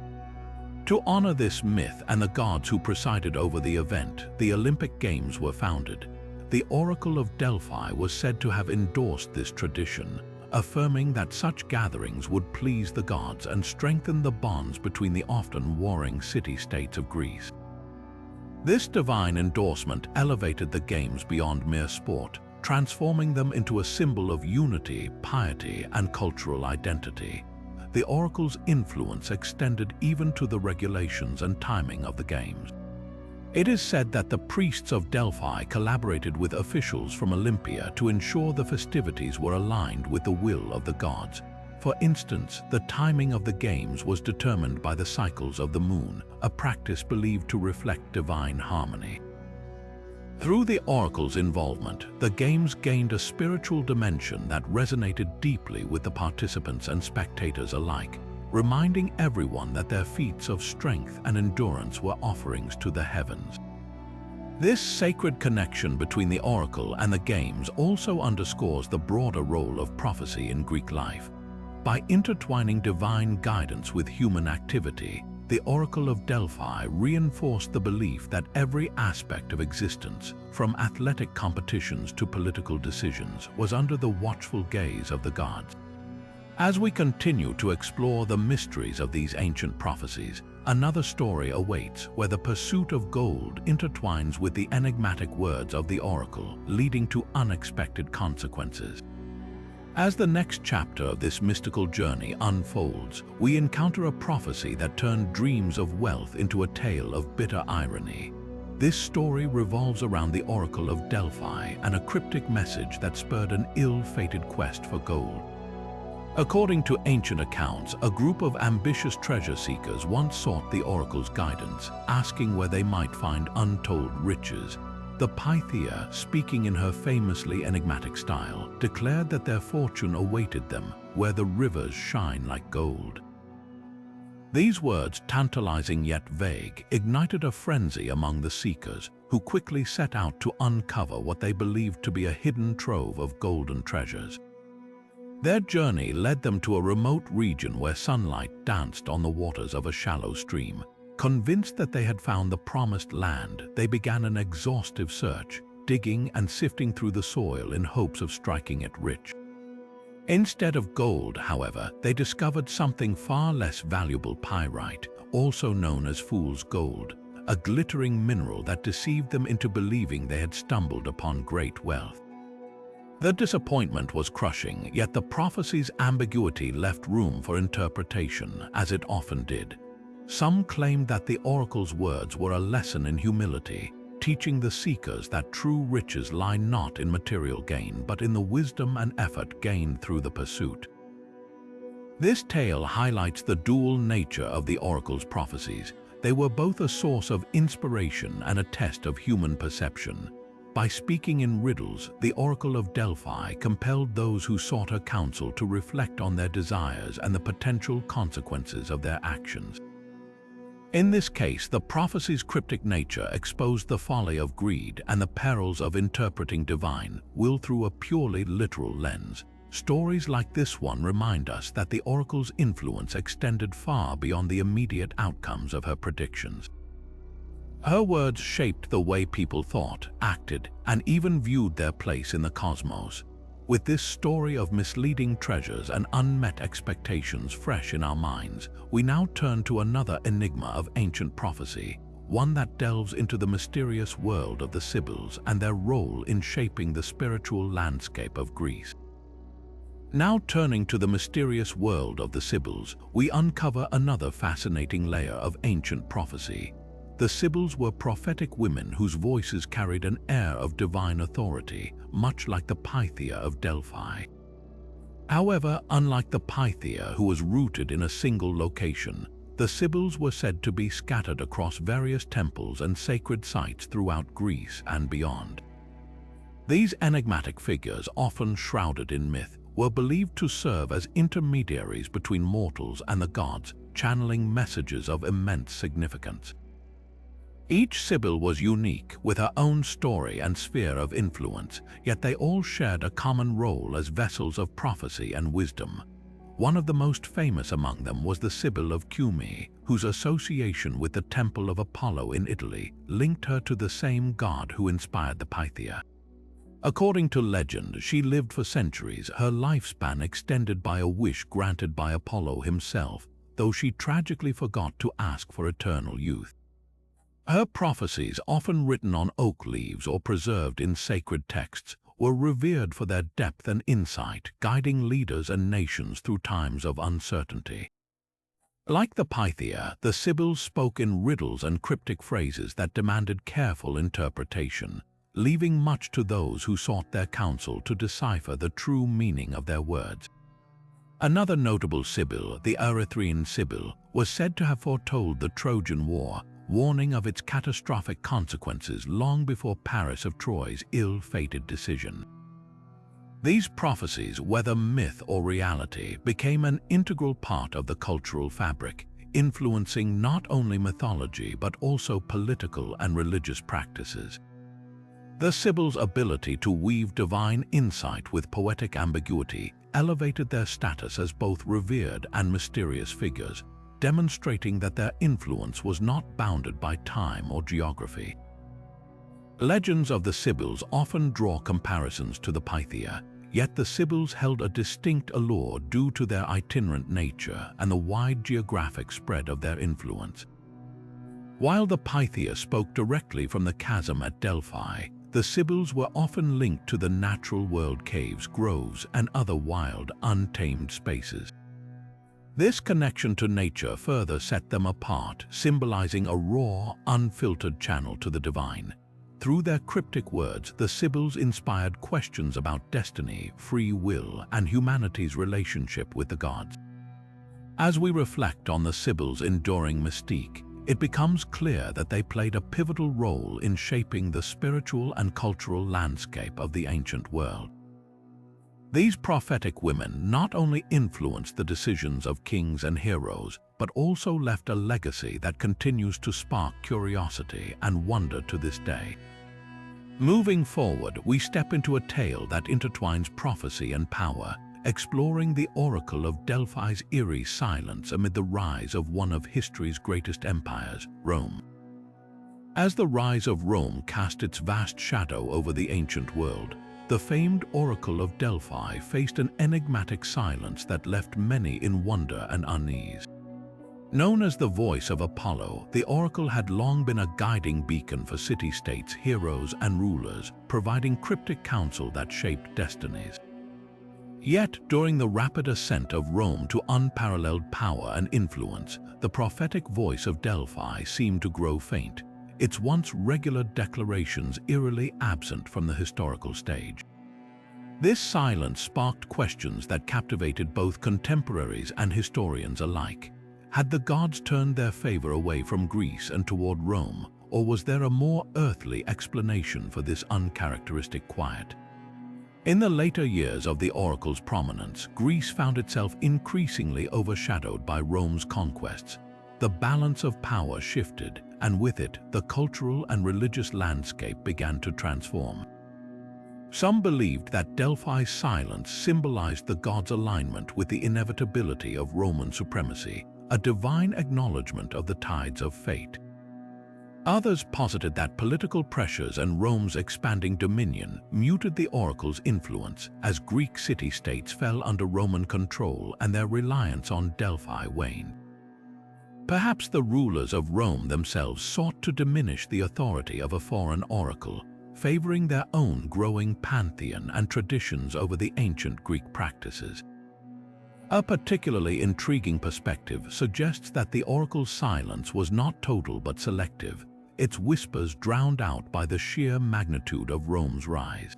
To honor this myth and the gods who presided over the event, the Olympic Games were founded. The Oracle of Delphi was said to have endorsed this tradition, affirming that such gatherings would please the gods and strengthen the bonds between the often warring city-states of Greece. This divine endorsement elevated the games beyond mere sport, transforming them into a symbol of unity, piety, and cultural identity. The oracle's influence extended even to the regulations and timing of the games. It is said that the priests of Delphi collaborated with officials from Olympia to ensure the festivities were aligned with the will of the gods. For instance, the timing of the games was determined by the cycles of the moon, a practice believed to reflect divine harmony. Through the oracle's involvement, the games gained a spiritual dimension that resonated deeply with the participants and spectators alike, reminding everyone that their feats of strength and endurance were offerings to the heavens. This sacred connection between the oracle and the games also underscores the broader role of prophecy in Greek life. By intertwining divine guidance with human activity, the Oracle of Delphi reinforced the belief that every aspect of existence, from athletic competitions to political decisions, was under the watchful gaze of the gods. As we continue to explore the mysteries of these ancient prophecies, another story awaits where the pursuit of gold intertwines with the enigmatic words of the oracle, leading to unexpected consequences. As the next chapter of this mystical journey unfolds, we encounter a prophecy that turned dreams of wealth into a tale of bitter irony. This story revolves around the Oracle of Delphi and a cryptic message that spurred an ill-fated quest for gold. According to ancient accounts, a group of ambitious treasure seekers once sought the oracle's guidance, asking where they might find untold riches. The Pythia, speaking in her famously enigmatic style, declared that their fortune awaited them where the rivers shine like gold. These words, tantalizing yet vague, ignited a frenzy among the seekers, who quickly set out to uncover what they believed to be a hidden trove of golden treasures. Their journey led them to a remote region where sunlight danced on the waters of a shallow stream. Convinced that they had found the promised land, they began an exhaustive search, digging and sifting through the soil in hopes of striking it rich. Instead of gold, however, they discovered something far less valuable: pyrite, also known as fool's gold, a glittering mineral that deceived them into believing they had stumbled upon great wealth. The disappointment was crushing, yet the prophecy's ambiguity left room for interpretation, as it often did. Some claimed that the oracle's words were a lesson in humility, teaching the seekers that true riches lie not in material gain but in the wisdom and effort gained through the pursuit. This tale highlights the dual nature of the oracle's prophecies. They were both a source of inspiration and a test of human perception. By speaking in riddles, the Oracle of Delphi compelled those who sought her counsel to reflect on their desires and the potential consequences of their actions. In this case, the prophecy's cryptic nature exposed the folly of greed and the perils of interpreting divine will through a purely literal lens. Stories like this one remind us that the oracle's influence extended far beyond the immediate outcomes of her predictions. Her words shaped the way people thought, acted, and even viewed their place in the cosmos. With this story of misleading treasures and unmet expectations fresh in our minds, we now turn to another enigma of ancient prophecy, one that delves into the mysterious world of the Sibyls and their role in shaping the spiritual landscape of Greece. Now turning to the mysterious world of the Sibyls, we uncover another fascinating layer of ancient prophecy. The Sibyls were prophetic women whose voices carried an air of divine authority, much like the Pythia of Delphi. However, unlike the Pythia, who was rooted in a single location, the Sibyls were said to be scattered across various temples and sacred sites throughout Greece and beyond. These enigmatic figures, often shrouded in myth, were believed to serve as intermediaries between mortals and the gods, channeling messages of immense significance. Each Sibyl was unique, with her own story and sphere of influence, yet they all shared a common role as vessels of prophecy and wisdom. One of the most famous among them was the Sibyl of Cumae, whose association with the Temple of Apollo in Italy linked her to the same god who inspired the Pythia. According to legend, she lived for centuries, her lifespan extended by a wish granted by Apollo himself, though she tragically forgot to ask for eternal youth. Her prophecies, often written on oak leaves or preserved in sacred texts, were revered for their depth and insight, guiding leaders and nations through times of uncertainty. Like the Pythia, the Sibyls spoke in riddles and cryptic phrases that demanded careful interpretation, leaving much to those who sought their counsel to decipher the true meaning of their words. Another notable Sibyl, the Erythraean Sibyl, was said to have foretold the Trojan War, warning of its catastrophic consequences long before Paris of Troy's ill-fated decision. These prophecies, whether myth or reality, became an integral part of the cultural fabric, influencing not only mythology but also political and religious practices. The Sibyl's ability to weave divine insight with poetic ambiguity elevated their status as both revered and mysterious figures, demonstrating that their influence was not bounded by time or geography. Legends of the Sibyls often draw comparisons to the Pythia, yet the Sibyls held a distinct allure due to their itinerant nature and the wide geographic spread of their influence. While the Pythia spoke directly from the chasm at Delphi, the Sibyls were often linked to the natural world, caves, groves, and other wild, untamed spaces. This connection to nature further set them apart, symbolizing a raw, unfiltered channel to the divine. Through their cryptic words, the Sibyls inspired questions about destiny, free will, and humanity's relationship with the gods. As we reflect on the Sibyls' enduring mystique, it becomes clear that they played a pivotal role in shaping the spiritual and cultural landscape of the ancient world. These prophetic women not only influenced the decisions of kings and heroes, but also left a legacy that continues to spark curiosity and wonder to this day. Moving forward, we step into a tale that intertwines prophecy and power, exploring the oracle of Delphi's eerie silence amid the rise of one of history's greatest empires, Rome. As the rise of Rome cast its vast shadow over the ancient world, the famed oracle of Delphi faced an enigmatic silence that left many in wonder and unease. Known as the voice of Apollo, the oracle had long been a guiding beacon for city-states, heroes, and rulers, providing cryptic counsel that shaped destinies. Yet, during the rapid ascent of Rome to unparalleled power and influence, the prophetic voice of Delphi seemed to grow faint, its once regular declarations eerily absent from the historical stage. This silence sparked questions that captivated both contemporaries and historians alike. Had the gods turned their favor away from Greece and toward Rome, or was there a more earthly explanation for this uncharacteristic quiet? In the later years of the oracle's prominence, Greece found itself increasingly overshadowed by Rome's conquests. The balance of power shifted, and with it, the cultural and religious landscape began to transform. Some believed that Delphi's silence symbolized the gods' alignment with the inevitability of Roman supremacy, a divine acknowledgement of the tides of fate. Others posited that political pressures and Rome's expanding dominion muted the oracle's influence as Greek city-states fell under Roman control and their reliance on Delphi waned. Perhaps the rulers of Rome themselves sought to diminish the authority of a foreign oracle, favoring their own growing pantheon and traditions over the ancient Greek practices. A particularly intriguing perspective suggests that the oracle's silence was not total but selective, its whispers drowned out by the sheer magnitude of Rome's rise.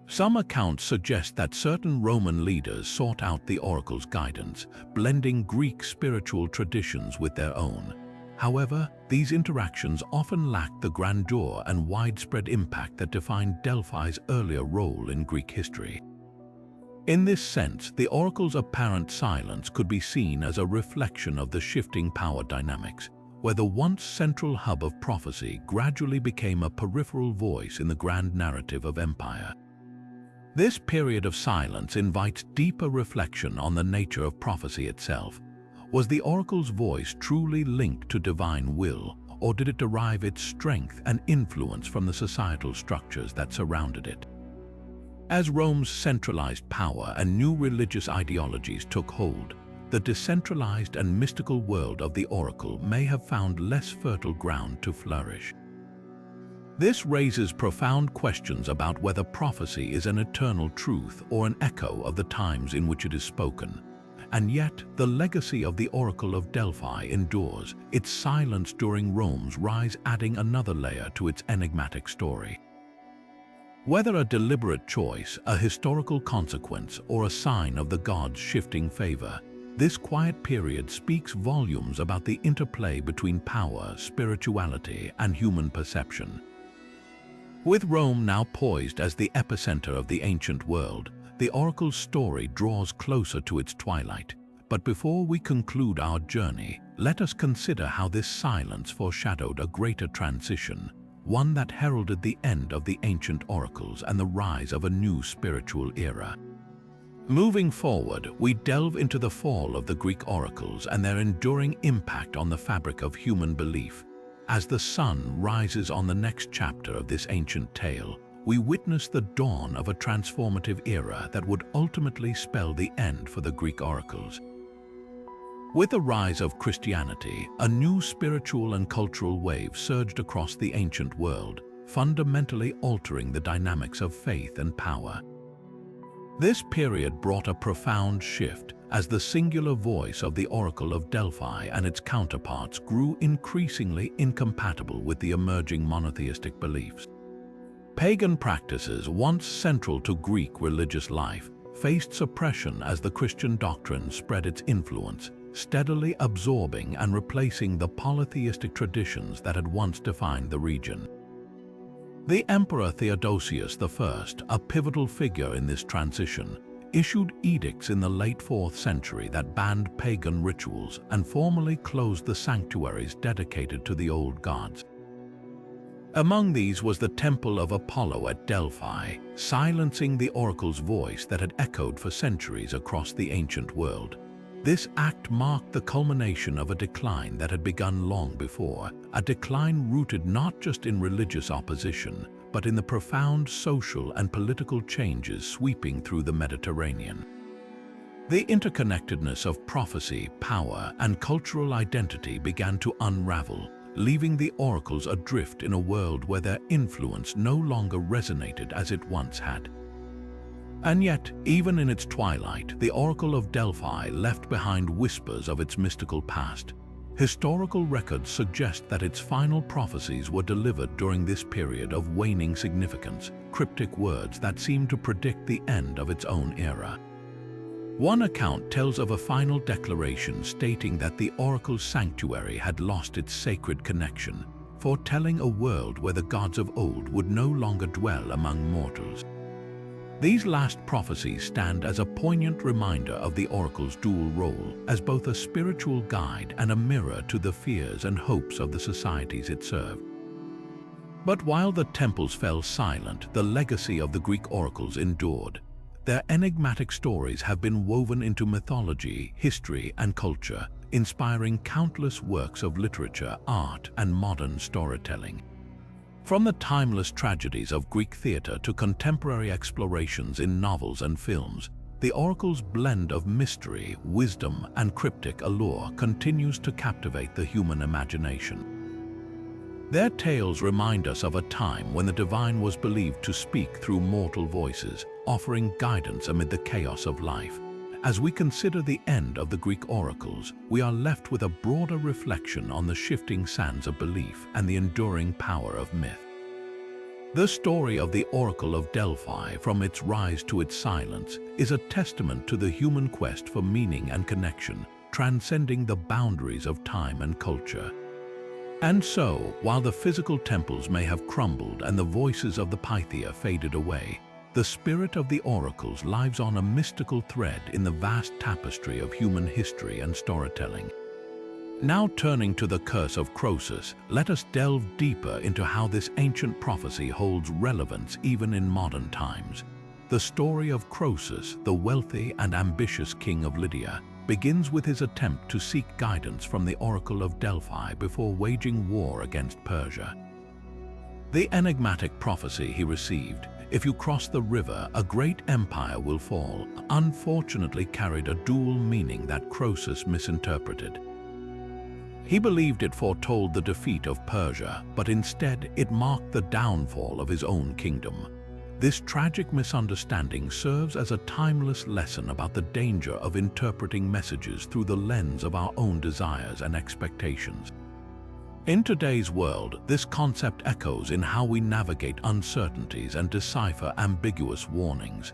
Some accounts suggest that certain Roman leaders sought out the oracle's guidance, blending Greek spiritual traditions with their own. However, these interactions often lacked the grandeur and widespread impact that defined Delphi's earlier role in Greek history. In this sense, the oracle's apparent silence could be seen as a reflection of the shifting power dynamics, where the once central hub of prophecy gradually became a peripheral voice in the grand narrative of empire. This period of silence invites deeper reflection on the nature of prophecy itself. Was the oracle's voice truly linked to divine will, or did it derive its strength and influence from the societal structures that surrounded it? As Rome's centralized power and new religious ideologies took hold, the decentralized and mystical world of the oracle may have found less fertile ground to flourish. This raises profound questions about whether prophecy is an eternal truth or an echo of the times in which it is spoken. And yet, the legacy of the Oracle of Delphi endures, its silence during Rome's rise adding another layer to its enigmatic story. Whether a deliberate choice, a historical consequence, or a sign of the gods' shifting favor, this quiet period speaks volumes about the interplay between power, spirituality, and human perception. With Rome now poised as the epicenter of the ancient world, the oracle's story draws closer to its twilight. But before we conclude our journey, let us consider how this silence foreshadowed a greater transition, one that heralded the end of the ancient oracles and the rise of a new spiritual era. Moving forward, we delve into the fall of the Greek oracles and their enduring impact on the fabric of human belief. As the sun rises on the next chapter of this ancient tale, we witness the dawn of a transformative era that would ultimately spell the end for the Greek oracles. With the rise of Christianity, a new spiritual and cultural wave surged across the ancient world, fundamentally altering the dynamics of faith and power. This period brought a profound shift as the singular voice of the Oracle of Delphi and its counterparts grew increasingly incompatible with the emerging monotheistic beliefs. Pagan practices, once central to Greek religious life, faced suppression as the Christian doctrine spread its influence, steadily absorbing and replacing the polytheistic traditions that had once defined the region. The Emperor Theodosius I, a pivotal figure in this transition, issued edicts in the late 4th century that banned pagan rituals and formally closed the sanctuaries dedicated to the old gods. Among these was the Temple of Apollo at Delphi, silencing the oracle's voice that had echoed for centuries across the ancient world. This act marked the culmination of a decline that had begun long before, a decline rooted not just in religious opposition, but in the profound social and political changes sweeping through the Mediterranean. The interconnectedness of prophecy, power, and cultural identity began to unravel, leaving the oracles adrift in a world where their influence no longer resonated as it once had. And yet, even in its twilight, the Oracle of Delphi left behind whispers of its mystical past. Historical records suggest that its final prophecies were delivered during this period of waning significance, cryptic words that seemed to predict the end of its own era. One account tells of a final declaration stating that the oracle's sanctuary had lost its sacred connection, foretelling a world where the gods of old would no longer dwell among mortals. These last prophecies stand as a poignant reminder of the oracle's dual role as both a spiritual guide and a mirror to the fears and hopes of the societies it served. But while the temples fell silent, the legacy of the Greek oracles endured. Their enigmatic stories have been woven into mythology, history, and culture, inspiring countless works of literature, art, and modern storytelling. From the timeless tragedies of Greek theater to contemporary explorations in novels and films, the oracle's blend of mystery, wisdom, and cryptic allure continues to captivate the human imagination. Their tales remind us of a time when the divine was believed to speak through mortal voices, offering guidance amid the chaos of life. As we consider the end of the Greek oracles, we are left with a broader reflection on the shifting sands of belief and the enduring power of myth. The story of the Oracle of Delphi, from its rise to its silence, is a testament to the human quest for meaning and connection, transcending the boundaries of time and culture. And so, while the physical temples may have crumbled and the voices of the Pythia faded away, the spirit of the oracles lives on a mystical thread in the vast tapestry of human history and storytelling. Now turning to the Curse of Croesus, let us delve deeper into how this ancient prophecy holds relevance even in modern times. The story of Croesus, the wealthy and ambitious king of Lydia, begins with his attempt to seek guidance from the Oracle of Delphi before waging war against Persia. The enigmatic prophecy he received, "If you cross the river, a great empire will fall," unfortunately carried a dual meaning that Croesus misinterpreted. He believed it foretold the defeat of Persia, but instead it marked the downfall of his own kingdom. This tragic misunderstanding serves as a timeless lesson about the danger of interpreting messages through the lens of our own desires and expectations. In today's world, this concept echoes in how we navigate uncertainties and decipher ambiguous warnings.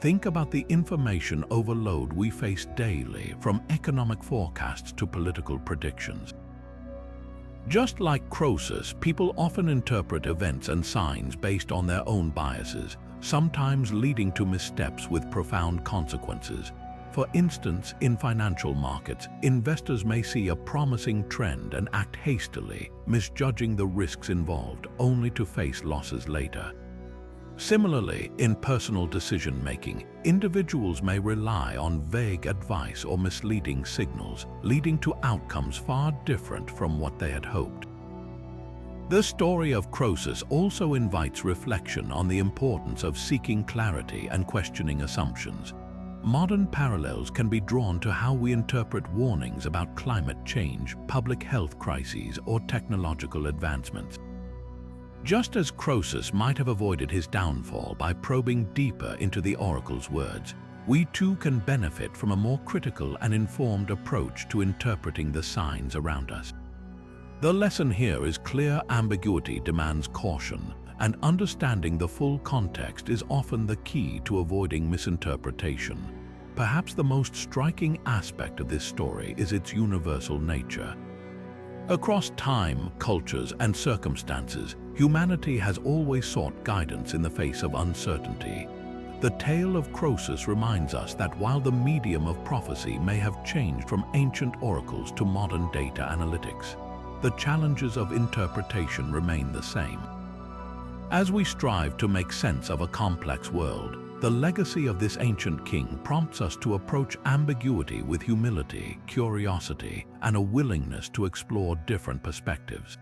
Think about the information overload we face daily, from economic forecasts to political predictions. Just like Croesus, people often interpret events and signs based on their own biases, sometimes leading to missteps with profound consequences. For instance, in financial markets, investors may see a promising trend and act hastily, misjudging the risks involved, only to face losses later. Similarly, in personal decision-making, individuals may rely on vague advice or misleading signals, leading to outcomes far different from what they had hoped. The story of Croesus also invites reflection on the importance of seeking clarity and questioning assumptions. Modern parallels can be drawn to how we interpret warnings about climate change, public health crises, or technological advancements. Just as Croesus might have avoided his downfall by probing deeper into the oracle's words, we too can benefit from a more critical and informed approach to interpreting the signs around us. The lesson here is clear: ambiguity demands caution, and understanding the full context is often the key to avoiding misinterpretation. Perhaps the most striking aspect of this story is its universal nature. Across time, cultures, and circumstances, humanity has always sought guidance in the face of uncertainty. The tale of Croesus reminds us that while the medium of prophecy may have changed from ancient oracles to modern data analytics, the challenges of interpretation remain the same. As we strive to make sense of a complex world, the legacy of this ancient king prompts us to approach ambiguity with humility, curiosity, and a willingness to explore different perspectives.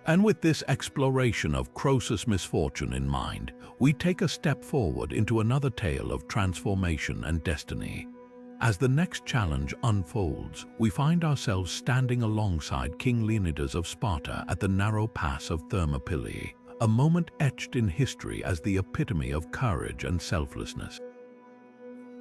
And with this exploration of Croesus' misfortune in mind, we take a step forward into another tale of transformation and destiny. As the next challenge unfolds, we find ourselves standing alongside King Leonidas of Sparta at the narrow pass of Thermopylae, a moment etched in history as the epitome of courage and selflessness.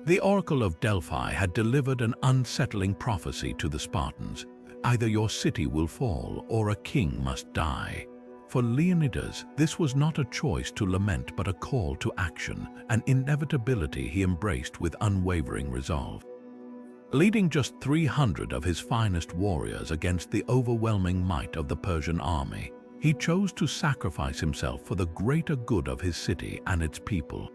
The Oracle of Delphi had delivered an unsettling prophecy to the Spartans: either your city will fall or a king must die. For Leonidas, this was not a choice to lament but a call to action, an inevitability he embraced with unwavering resolve. Leading just 300 of his finest warriors against the overwhelming might of the Persian army, he chose to sacrifice himself for the greater good of his city and its people.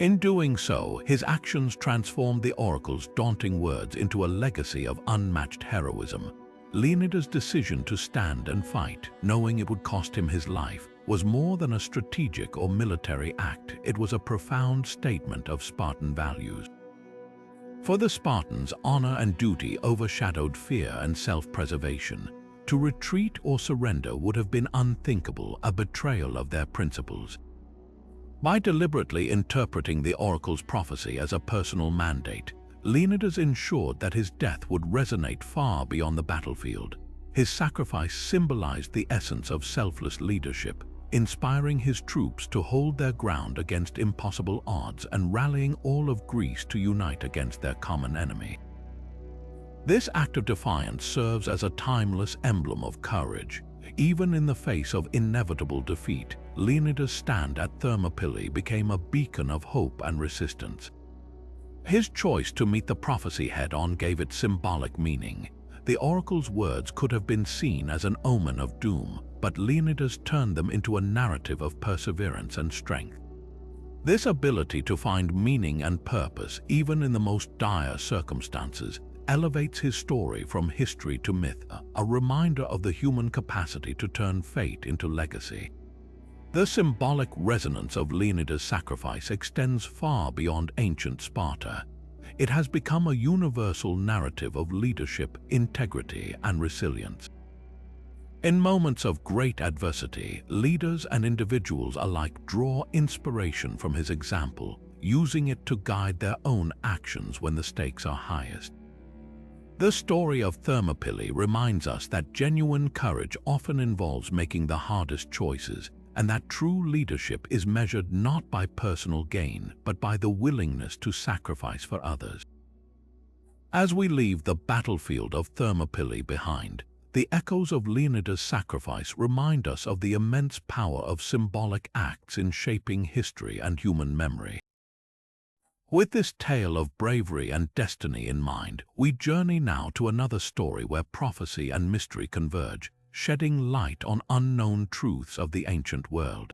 In doing so, his actions transformed the oracle's daunting words into a legacy of unmatched heroism. Leonidas' decision to stand and fight, knowing it would cost him his life, was more than a strategic or military act. It was a profound statement of Spartan values. For the Spartans, honor and duty overshadowed fear and self-preservation. To retreat or surrender would have been unthinkable, a betrayal of their principles. By deliberately interpreting the oracle's prophecy as a personal mandate, Leonidas ensured that his death would resonate far beyond the battlefield. His sacrifice symbolized the essence of selfless leadership, inspiring his troops to hold their ground against impossible odds and rallying all of Greece to unite against their common enemy. This act of defiance serves as a timeless emblem of courage. Even in the face of inevitable defeat, Leonidas' stand at Thermopylae became a beacon of hope and resistance. His choice to meet the prophecy head-on gave it symbolic meaning. The oracle's words could have been seen as an omen of doom, but Leonidas turned them into a narrative of perseverance and strength. This ability to find meaning and purpose, even in the most dire circumstances, elevates his story from history to myth, a reminder of the human capacity to turn fate into legacy. The symbolic resonance of Leonidas' sacrifice extends far beyond ancient Sparta. It has become a universal narrative of leadership, integrity, and resilience. In moments of great adversity, leaders and individuals alike draw inspiration from his example, using it to guide their own actions when the stakes are highest. The story of Thermopylae reminds us that genuine courage often involves making the hardest choices, and that true leadership is measured not by personal gain, but by the willingness to sacrifice for others. As we leave the battlefield of Thermopylae behind, the echoes of Leonidas' sacrifice remind us of the immense power of symbolic acts in shaping history and human memory. With this tale of bravery and destiny in mind, we journey now to another story where prophecy and mystery converge, shedding light on unknown truths of the ancient world.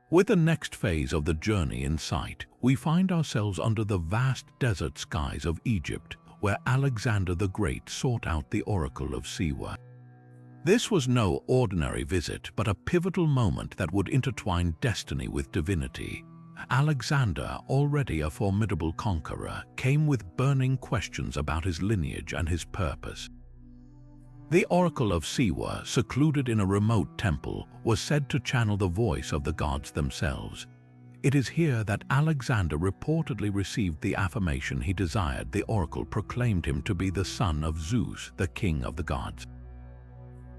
With the next phase of the journey in sight, we find ourselves under the vast desert skies of Egypt, where Alexander the Great sought out the oracle of Siwa. This was no ordinary visit, but a pivotal moment that would intertwine destiny with divinity. Alexander, already a formidable conqueror, came with burning questions about his lineage and his purpose. The oracle of Siwa, secluded in a remote temple, was said to channel the voice of the gods themselves. It is here that Alexander reportedly received the affirmation he desired. The oracle proclaimed him to be the son of Zeus, the king of the gods.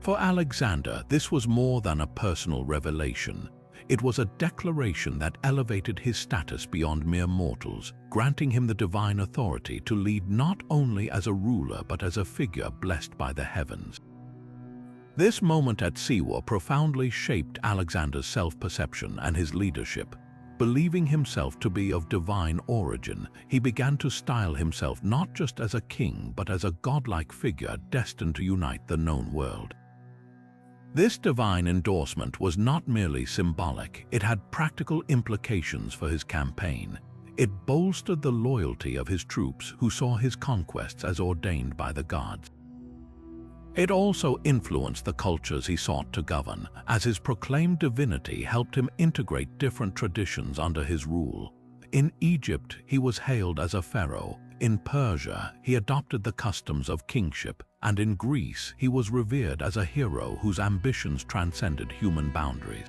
For Alexander, this was more than a personal revelation. It was a declaration that elevated his status beyond mere mortals, granting him the divine authority to lead not only as a ruler but as a figure blessed by the heavens. This moment at Siwa profoundly shaped Alexander's self-perception and his leadership. Believing himself to be of divine origin, he began to style himself not just as a king but as a godlike figure destined to unite the known world. This divine endorsement was not merely symbolic, it had practical implications for his campaign. It bolstered the loyalty of his troops, who saw his conquests as ordained by the gods. It also influenced the cultures he sought to govern, as his proclaimed divinity helped him integrate different traditions under his rule. In Egypt, he was hailed as a pharaoh. In Persia, he adopted the customs of kingship, and in Greece, he was revered as a hero whose ambitions transcended human boundaries.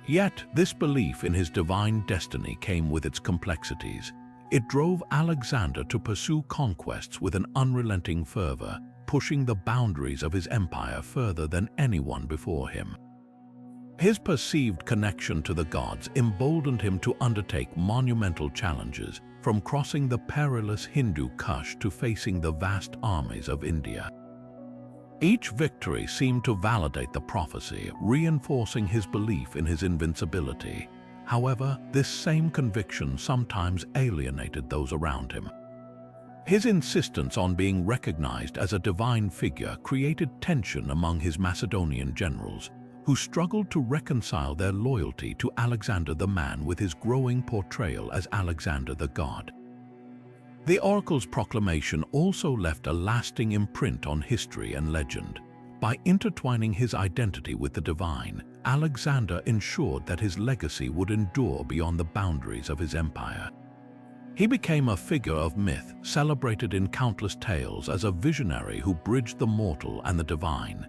Yet, this belief in his divine destiny came with its complexities. It drove Alexander to pursue conquests with an unrelenting fervor, pushing the boundaries of his empire further than anyone before him. His perceived connection to the gods emboldened him to undertake monumental challenges, from crossing the perilous Hindu Kush to facing the vast armies of India. Each victory seemed to validate the prophecy, reinforcing his belief in his invincibility. However, this same conviction sometimes alienated those around him. His insistence on being recognized as a divine figure created tension among his Macedonian generals, who struggled to reconcile their loyalty to Alexander the man with his growing portrayal as Alexander the god. The oracle's proclamation also left a lasting imprint on history and legend. By intertwining his identity with the divine, Alexander ensured that his legacy would endure beyond the boundaries of his empire. He became a figure of myth, celebrated in countless tales as a visionary who bridged the mortal and the divine.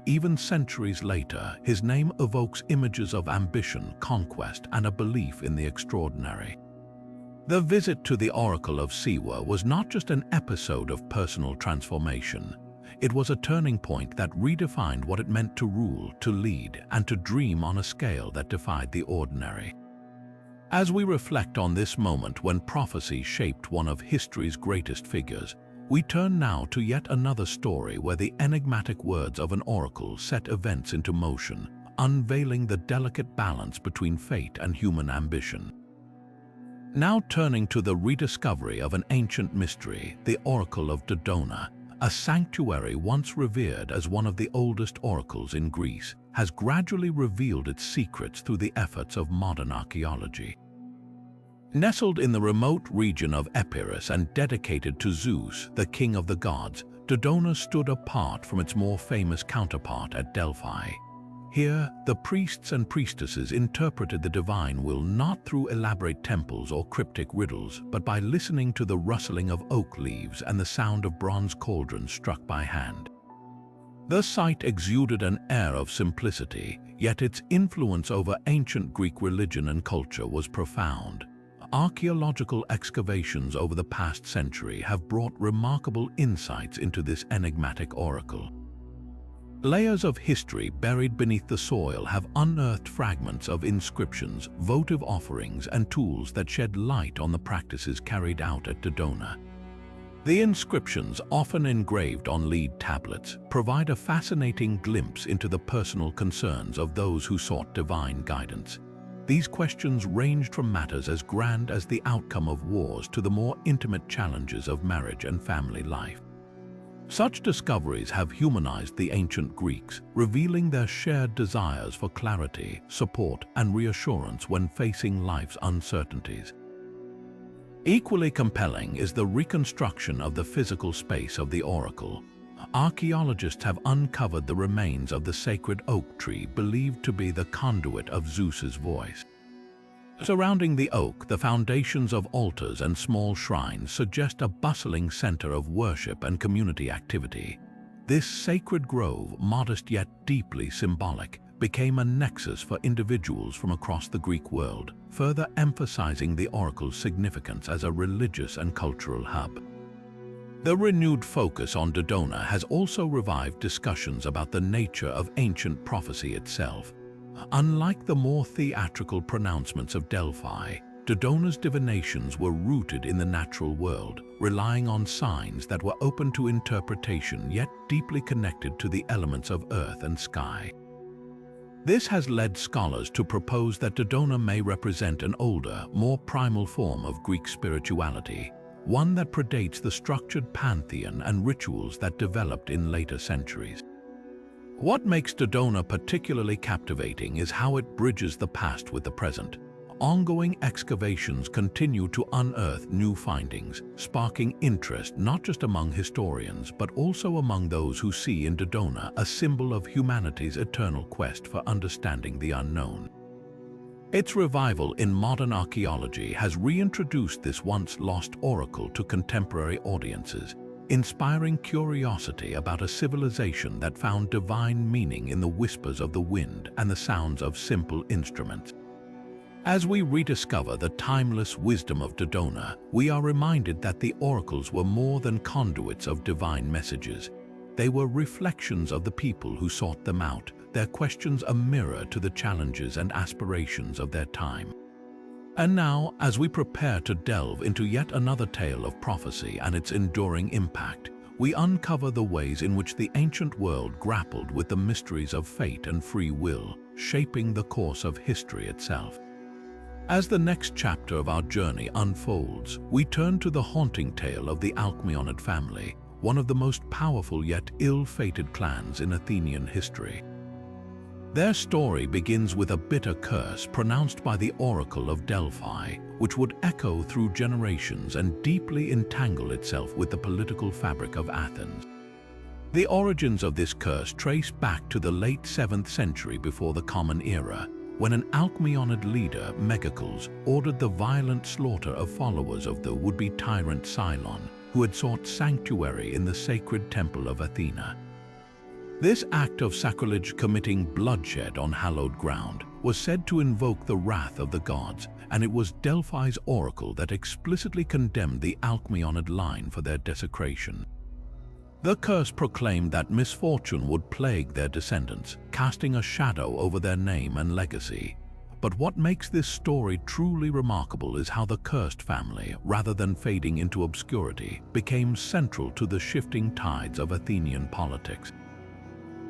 Even centuries later, his name evokes images of ambition, conquest, and a belief in the extraordinary. The visit to the Oracle of Siwa was not just an episode of personal transformation. it was a turning point that redefined what it meant to rule, to lead, and to dream on a scale that defied the ordinary. As we reflect on this moment when prophecy shaped one of history's greatest figures, we turn now to yet another story where the enigmatic words of an oracle set events into motion, unveiling the delicate balance between fate and human ambition. Now turning to the rediscovery of an ancient mystery, the Oracle of Dodona, a sanctuary once revered as one of the oldest oracles in Greece, has gradually revealed its secrets through the efforts of modern archaeology. Nestled in the remote region of Epirus and dedicated to Zeus, the king of the gods, Dodona stood apart from its more famous counterpart at Delphi. Here, the priests and priestesses interpreted the divine will not through elaborate temples or cryptic riddles, but by listening to the rustling of oak leaves and the sound of bronze cauldrons struck by hand. The site exuded an air of simplicity, yet its influence over ancient Greek religion and culture was profound. Archaeological excavations over the past century have brought remarkable insights into this enigmatic oracle. Layers of history buried beneath the soil have unearthed fragments of inscriptions, votive offerings, and tools that shed light on the practices carried out at Dodona. The inscriptions, often engraved on lead tablets, provide a fascinating glimpse into the personal concerns of those who sought divine guidance. These questions ranged from matters as grand as the outcome of wars to the more intimate challenges of marriage and family life. Such discoveries have humanized the ancient Greeks, revealing their shared desires for clarity, support, and reassurance when facing life's uncertainties. Equally compelling is the reconstruction of the physical space of the oracle. Archaeologists have uncovered the remains of the sacred oak tree believed to be the conduit of Zeus's voice. Surrounding the oak, the foundations of altars and small shrines suggest a bustling center of worship and community activity. This sacred grove, modest yet deeply symbolic, became a nexus for individuals from across the Greek world, further emphasizing the oracle's significance as a religious and cultural hub. The renewed focus on Dodona has also revived discussions about the nature of ancient prophecy itself. Unlike the more theatrical pronouncements of Delphi, Dodona's divinations were rooted in the natural world, relying on signs that were open to interpretation yet deeply connected to the elements of earth and sky. This has led scholars to propose that Dodona may represent an older, more primal form of Greek spirituality, one that predates the structured pantheon and rituals that developed in later centuries. What makes Dodona particularly captivating is how it bridges the past with the present. Ongoing excavations continue to unearth new findings, sparking interest not just among historians but also among those who see in Dodona a symbol of humanity's eternal quest for understanding the unknown. Its revival in modern archaeology has reintroduced this once-lost oracle to contemporary audiences, inspiring curiosity about a civilization that found divine meaning in the whispers of the wind and the sounds of simple instruments. As we rediscover the timeless wisdom of Dodona, we are reminded that the oracles were more than conduits of divine messages. They were reflections of the people who sought them out, their questions a mirror to the challenges and aspirations of their time. And now, as we prepare to delve into yet another tale of prophecy and its enduring impact, we uncover the ways in which the ancient world grappled with the mysteries of fate and free will, shaping the course of history itself. As the next chapter of our journey unfolds, we turn to the haunting tale of the Alcmaeonid family, one of the most powerful yet ill-fated clans in Athenian history. Their story begins with a bitter curse pronounced by the Oracle of Delphi, which would echo through generations and deeply entangle itself with the political fabric of Athens. The origins of this curse trace back to the late 7th century before the Common Era, when an Alcmaeonid leader, Megacles, ordered the violent slaughter of followers of the would-be tyrant Cylon, who had sought sanctuary in the sacred temple of Athena. This act of sacrilege, committing bloodshed on hallowed ground, was said to invoke the wrath of the gods, and it was Delphi's oracle that explicitly condemned the Alcmaeonid line for their desecration. The curse proclaimed that misfortune would plague their descendants, casting a shadow over their name and legacy. But what makes this story truly remarkable is how the cursed family, rather than fading into obscurity, became central to the shifting tides of Athenian politics.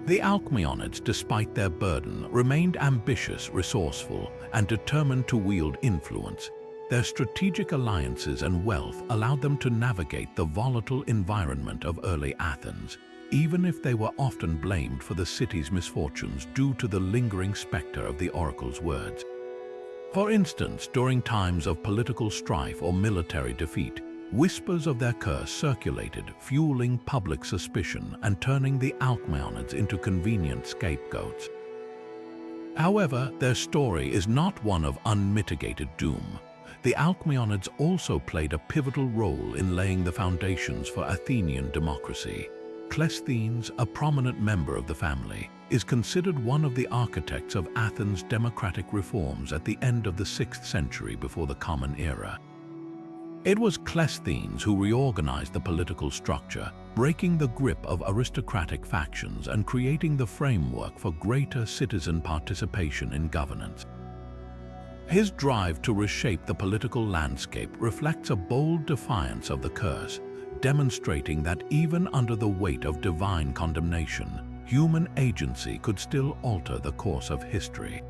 The Alcmaeonids, despite their burden, remained ambitious, resourceful, and determined to wield influence. Their strategic alliances and wealth allowed them to navigate the volatile environment of early Athens, even if they were often blamed for the city's misfortunes due to the lingering specter of the oracle's words. For instance, during times of political strife or military defeat, whispers of their curse circulated, fueling public suspicion and turning the Alcmaeonids into convenient scapegoats. However, their story is not one of unmitigated doom. The Alcmaeonids also played a pivotal role in laying the foundations for Athenian democracy. Cleisthenes, a prominent member of the family, is considered one of the architects of Athens' democratic reforms at the end of the 6th century before the Common Era. It was Cleisthenes who reorganized the political structure, breaking the grip of aristocratic factions and creating the framework for greater citizen participation in governance. His drive to reshape the political landscape reflects a bold defiance of the curse, demonstrating that even under the weight of divine condemnation, human agency could still alter the course of history.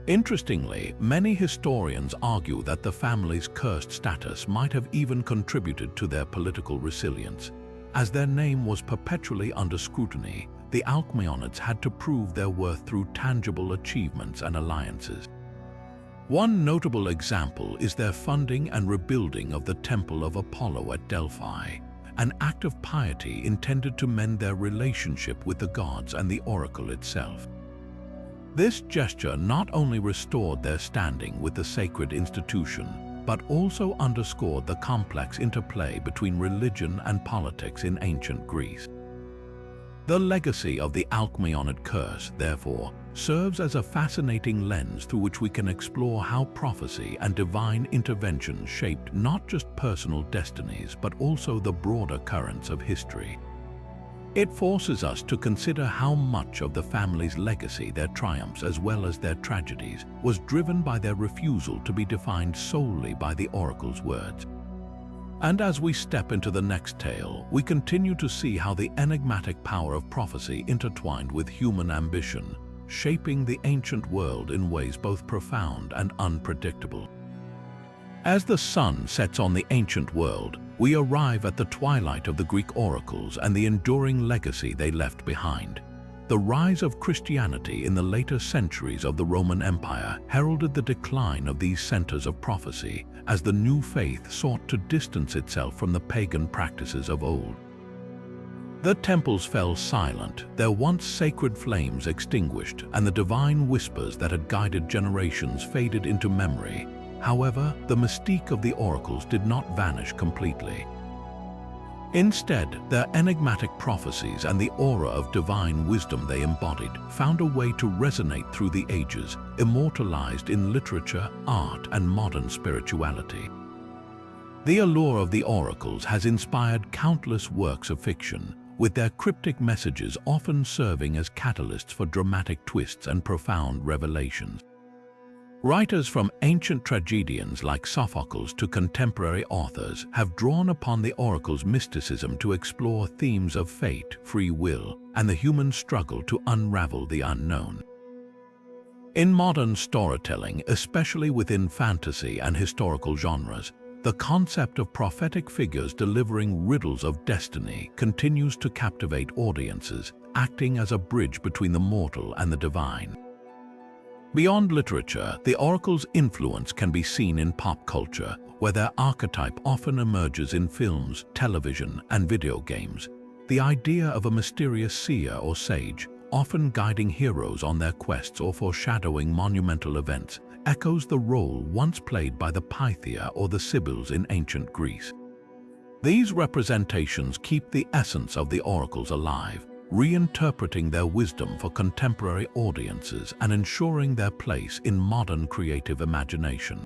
Interestingly, many historians argue that the family's cursed status might have even contributed to their political resilience. As their name was perpetually under scrutiny, the Alcmaeonids had to prove their worth through tangible achievements and alliances. One notable example is their funding and rebuilding of the Temple of Apollo at Delphi, an act of piety intended to mend their relationship with the gods and the oracle itself. This gesture not only restored their standing with the sacred institution, but also underscored the complex interplay between religion and politics in ancient Greece. The legacy of the Alcmaeonid curse, therefore, serves as a fascinating lens through which we can explore how prophecy and divine intervention shaped not just personal destinies but also the broader currents of history. It forces us to consider how much of the family's legacy, their triumphs as well as their tragedies, was driven by their refusal to be defined solely by the oracle's words. And as we step into the next tale, we continue to see how the enigmatic power of prophecy intertwined with human ambition, shaping the ancient world in ways both profound and unpredictable. As the sun sets on the ancient world, we arrive at the twilight of the Greek oracles and the enduring legacy they left behind. The rise of Christianity in the later centuries of the Roman Empire heralded the decline of these centers of prophecy as the new faith sought to distance itself from the pagan practices of old. The temples fell silent, their once sacred flames extinguished, and the divine whispers that had guided generations faded into memory. However, the mystique of the oracles did not vanish completely. Instead, their enigmatic prophecies and the aura of divine wisdom they embodied found a way to resonate through the ages, immortalized in literature, art, and modern spirituality. The allure of the oracles has inspired countless works of fiction, with their cryptic messages often serving as catalysts for dramatic twists and profound revelations. Writers from ancient tragedians like Sophocles to contemporary authors have drawn upon the oracle's mysticism to explore themes of fate, free will, and the human struggle to unravel the unknown. In modern storytelling, especially within fantasy and historical genres, the concept of prophetic figures delivering riddles of destiny continues to captivate audiences, acting as a bridge between the mortal and the divine. Beyond literature, the oracle's influence can be seen in pop culture, where their archetype often emerges in films, television, and video games. The idea of a mysterious seer or sage, often guiding heroes on their quests or foreshadowing monumental events, echoes the role once played by the Pythia or the Sibyls in ancient Greece. These representations keep the essence of the oracles alive, reinterpreting their wisdom for contemporary audiences and ensuring their place in modern creative imagination.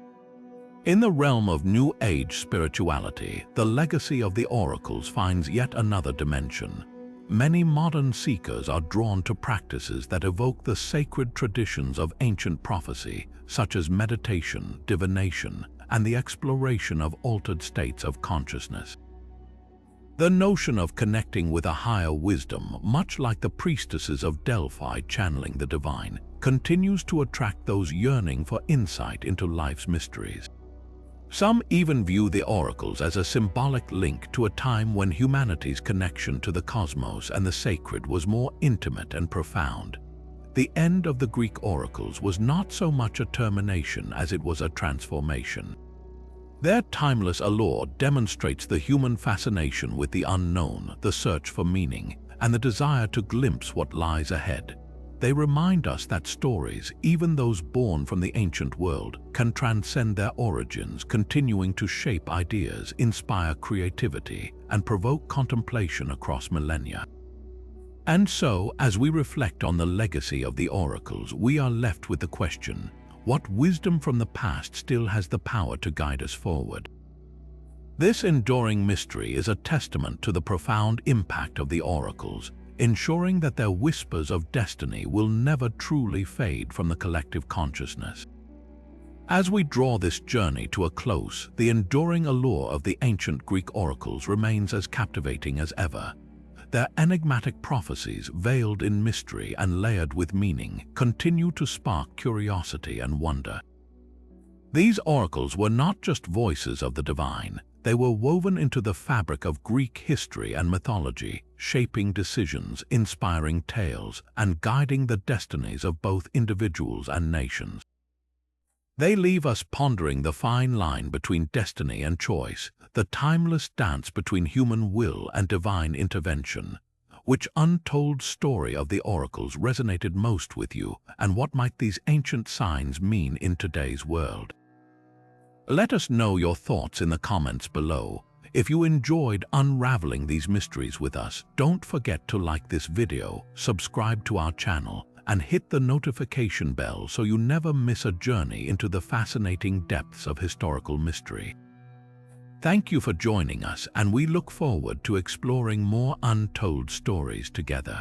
In the realm of New Age spirituality, the legacy of the oracles finds yet another dimension. Many modern seekers are drawn to practices that evoke the sacred traditions of ancient prophecy, such as meditation, divination, and the exploration of altered states of consciousness. The notion of connecting with a higher wisdom, much like the priestesses of Delphi channeling the divine, continues to attract those yearning for insight into life's mysteries. Some even view the oracles as a symbolic link to a time when humanity's connection to the cosmos and the sacred was more intimate and profound. The end of the Greek oracles was not so much a termination as it was a transformation. Their timeless allure demonstrates the human fascination with the unknown, the search for meaning, and the desire to glimpse what lies ahead. They remind us that stories, even those born from the ancient world, can transcend their origins, continuing to shape ideas, inspire creativity, and provoke contemplation across millennia. And so, as we reflect on the legacy of the oracles, we are left with the question, what wisdom from the past still has the power to guide us forward? This enduring mystery is a testament to the profound impact of the oracles, ensuring that their whispers of destiny will never truly fade from the collective consciousness. As we draw this journey to a close, the enduring allure of the ancient Greek oracles remains as captivating as ever. Their enigmatic prophecies, veiled in mystery and layered with meaning, continue to spark curiosity and wonder. These oracles were not just voices of the divine. They were woven into the fabric of Greek history and mythology, shaping decisions, inspiring tales, and guiding the destinies of both individuals and nations. They leave us pondering the fine line between destiny and choice, the timeless dance between human will and divine intervention. Which untold story of the oracles resonated most with you, and what might these ancient signs mean in today's world? Let us know your thoughts in the comments below. If you enjoyed unraveling these mysteries with us, don't forget to like this video, subscribe to our channel, and hit the notification bell so you never miss a journey into the fascinating depths of historical mystery. Thank you for joining us, and we look forward to exploring more untold stories together.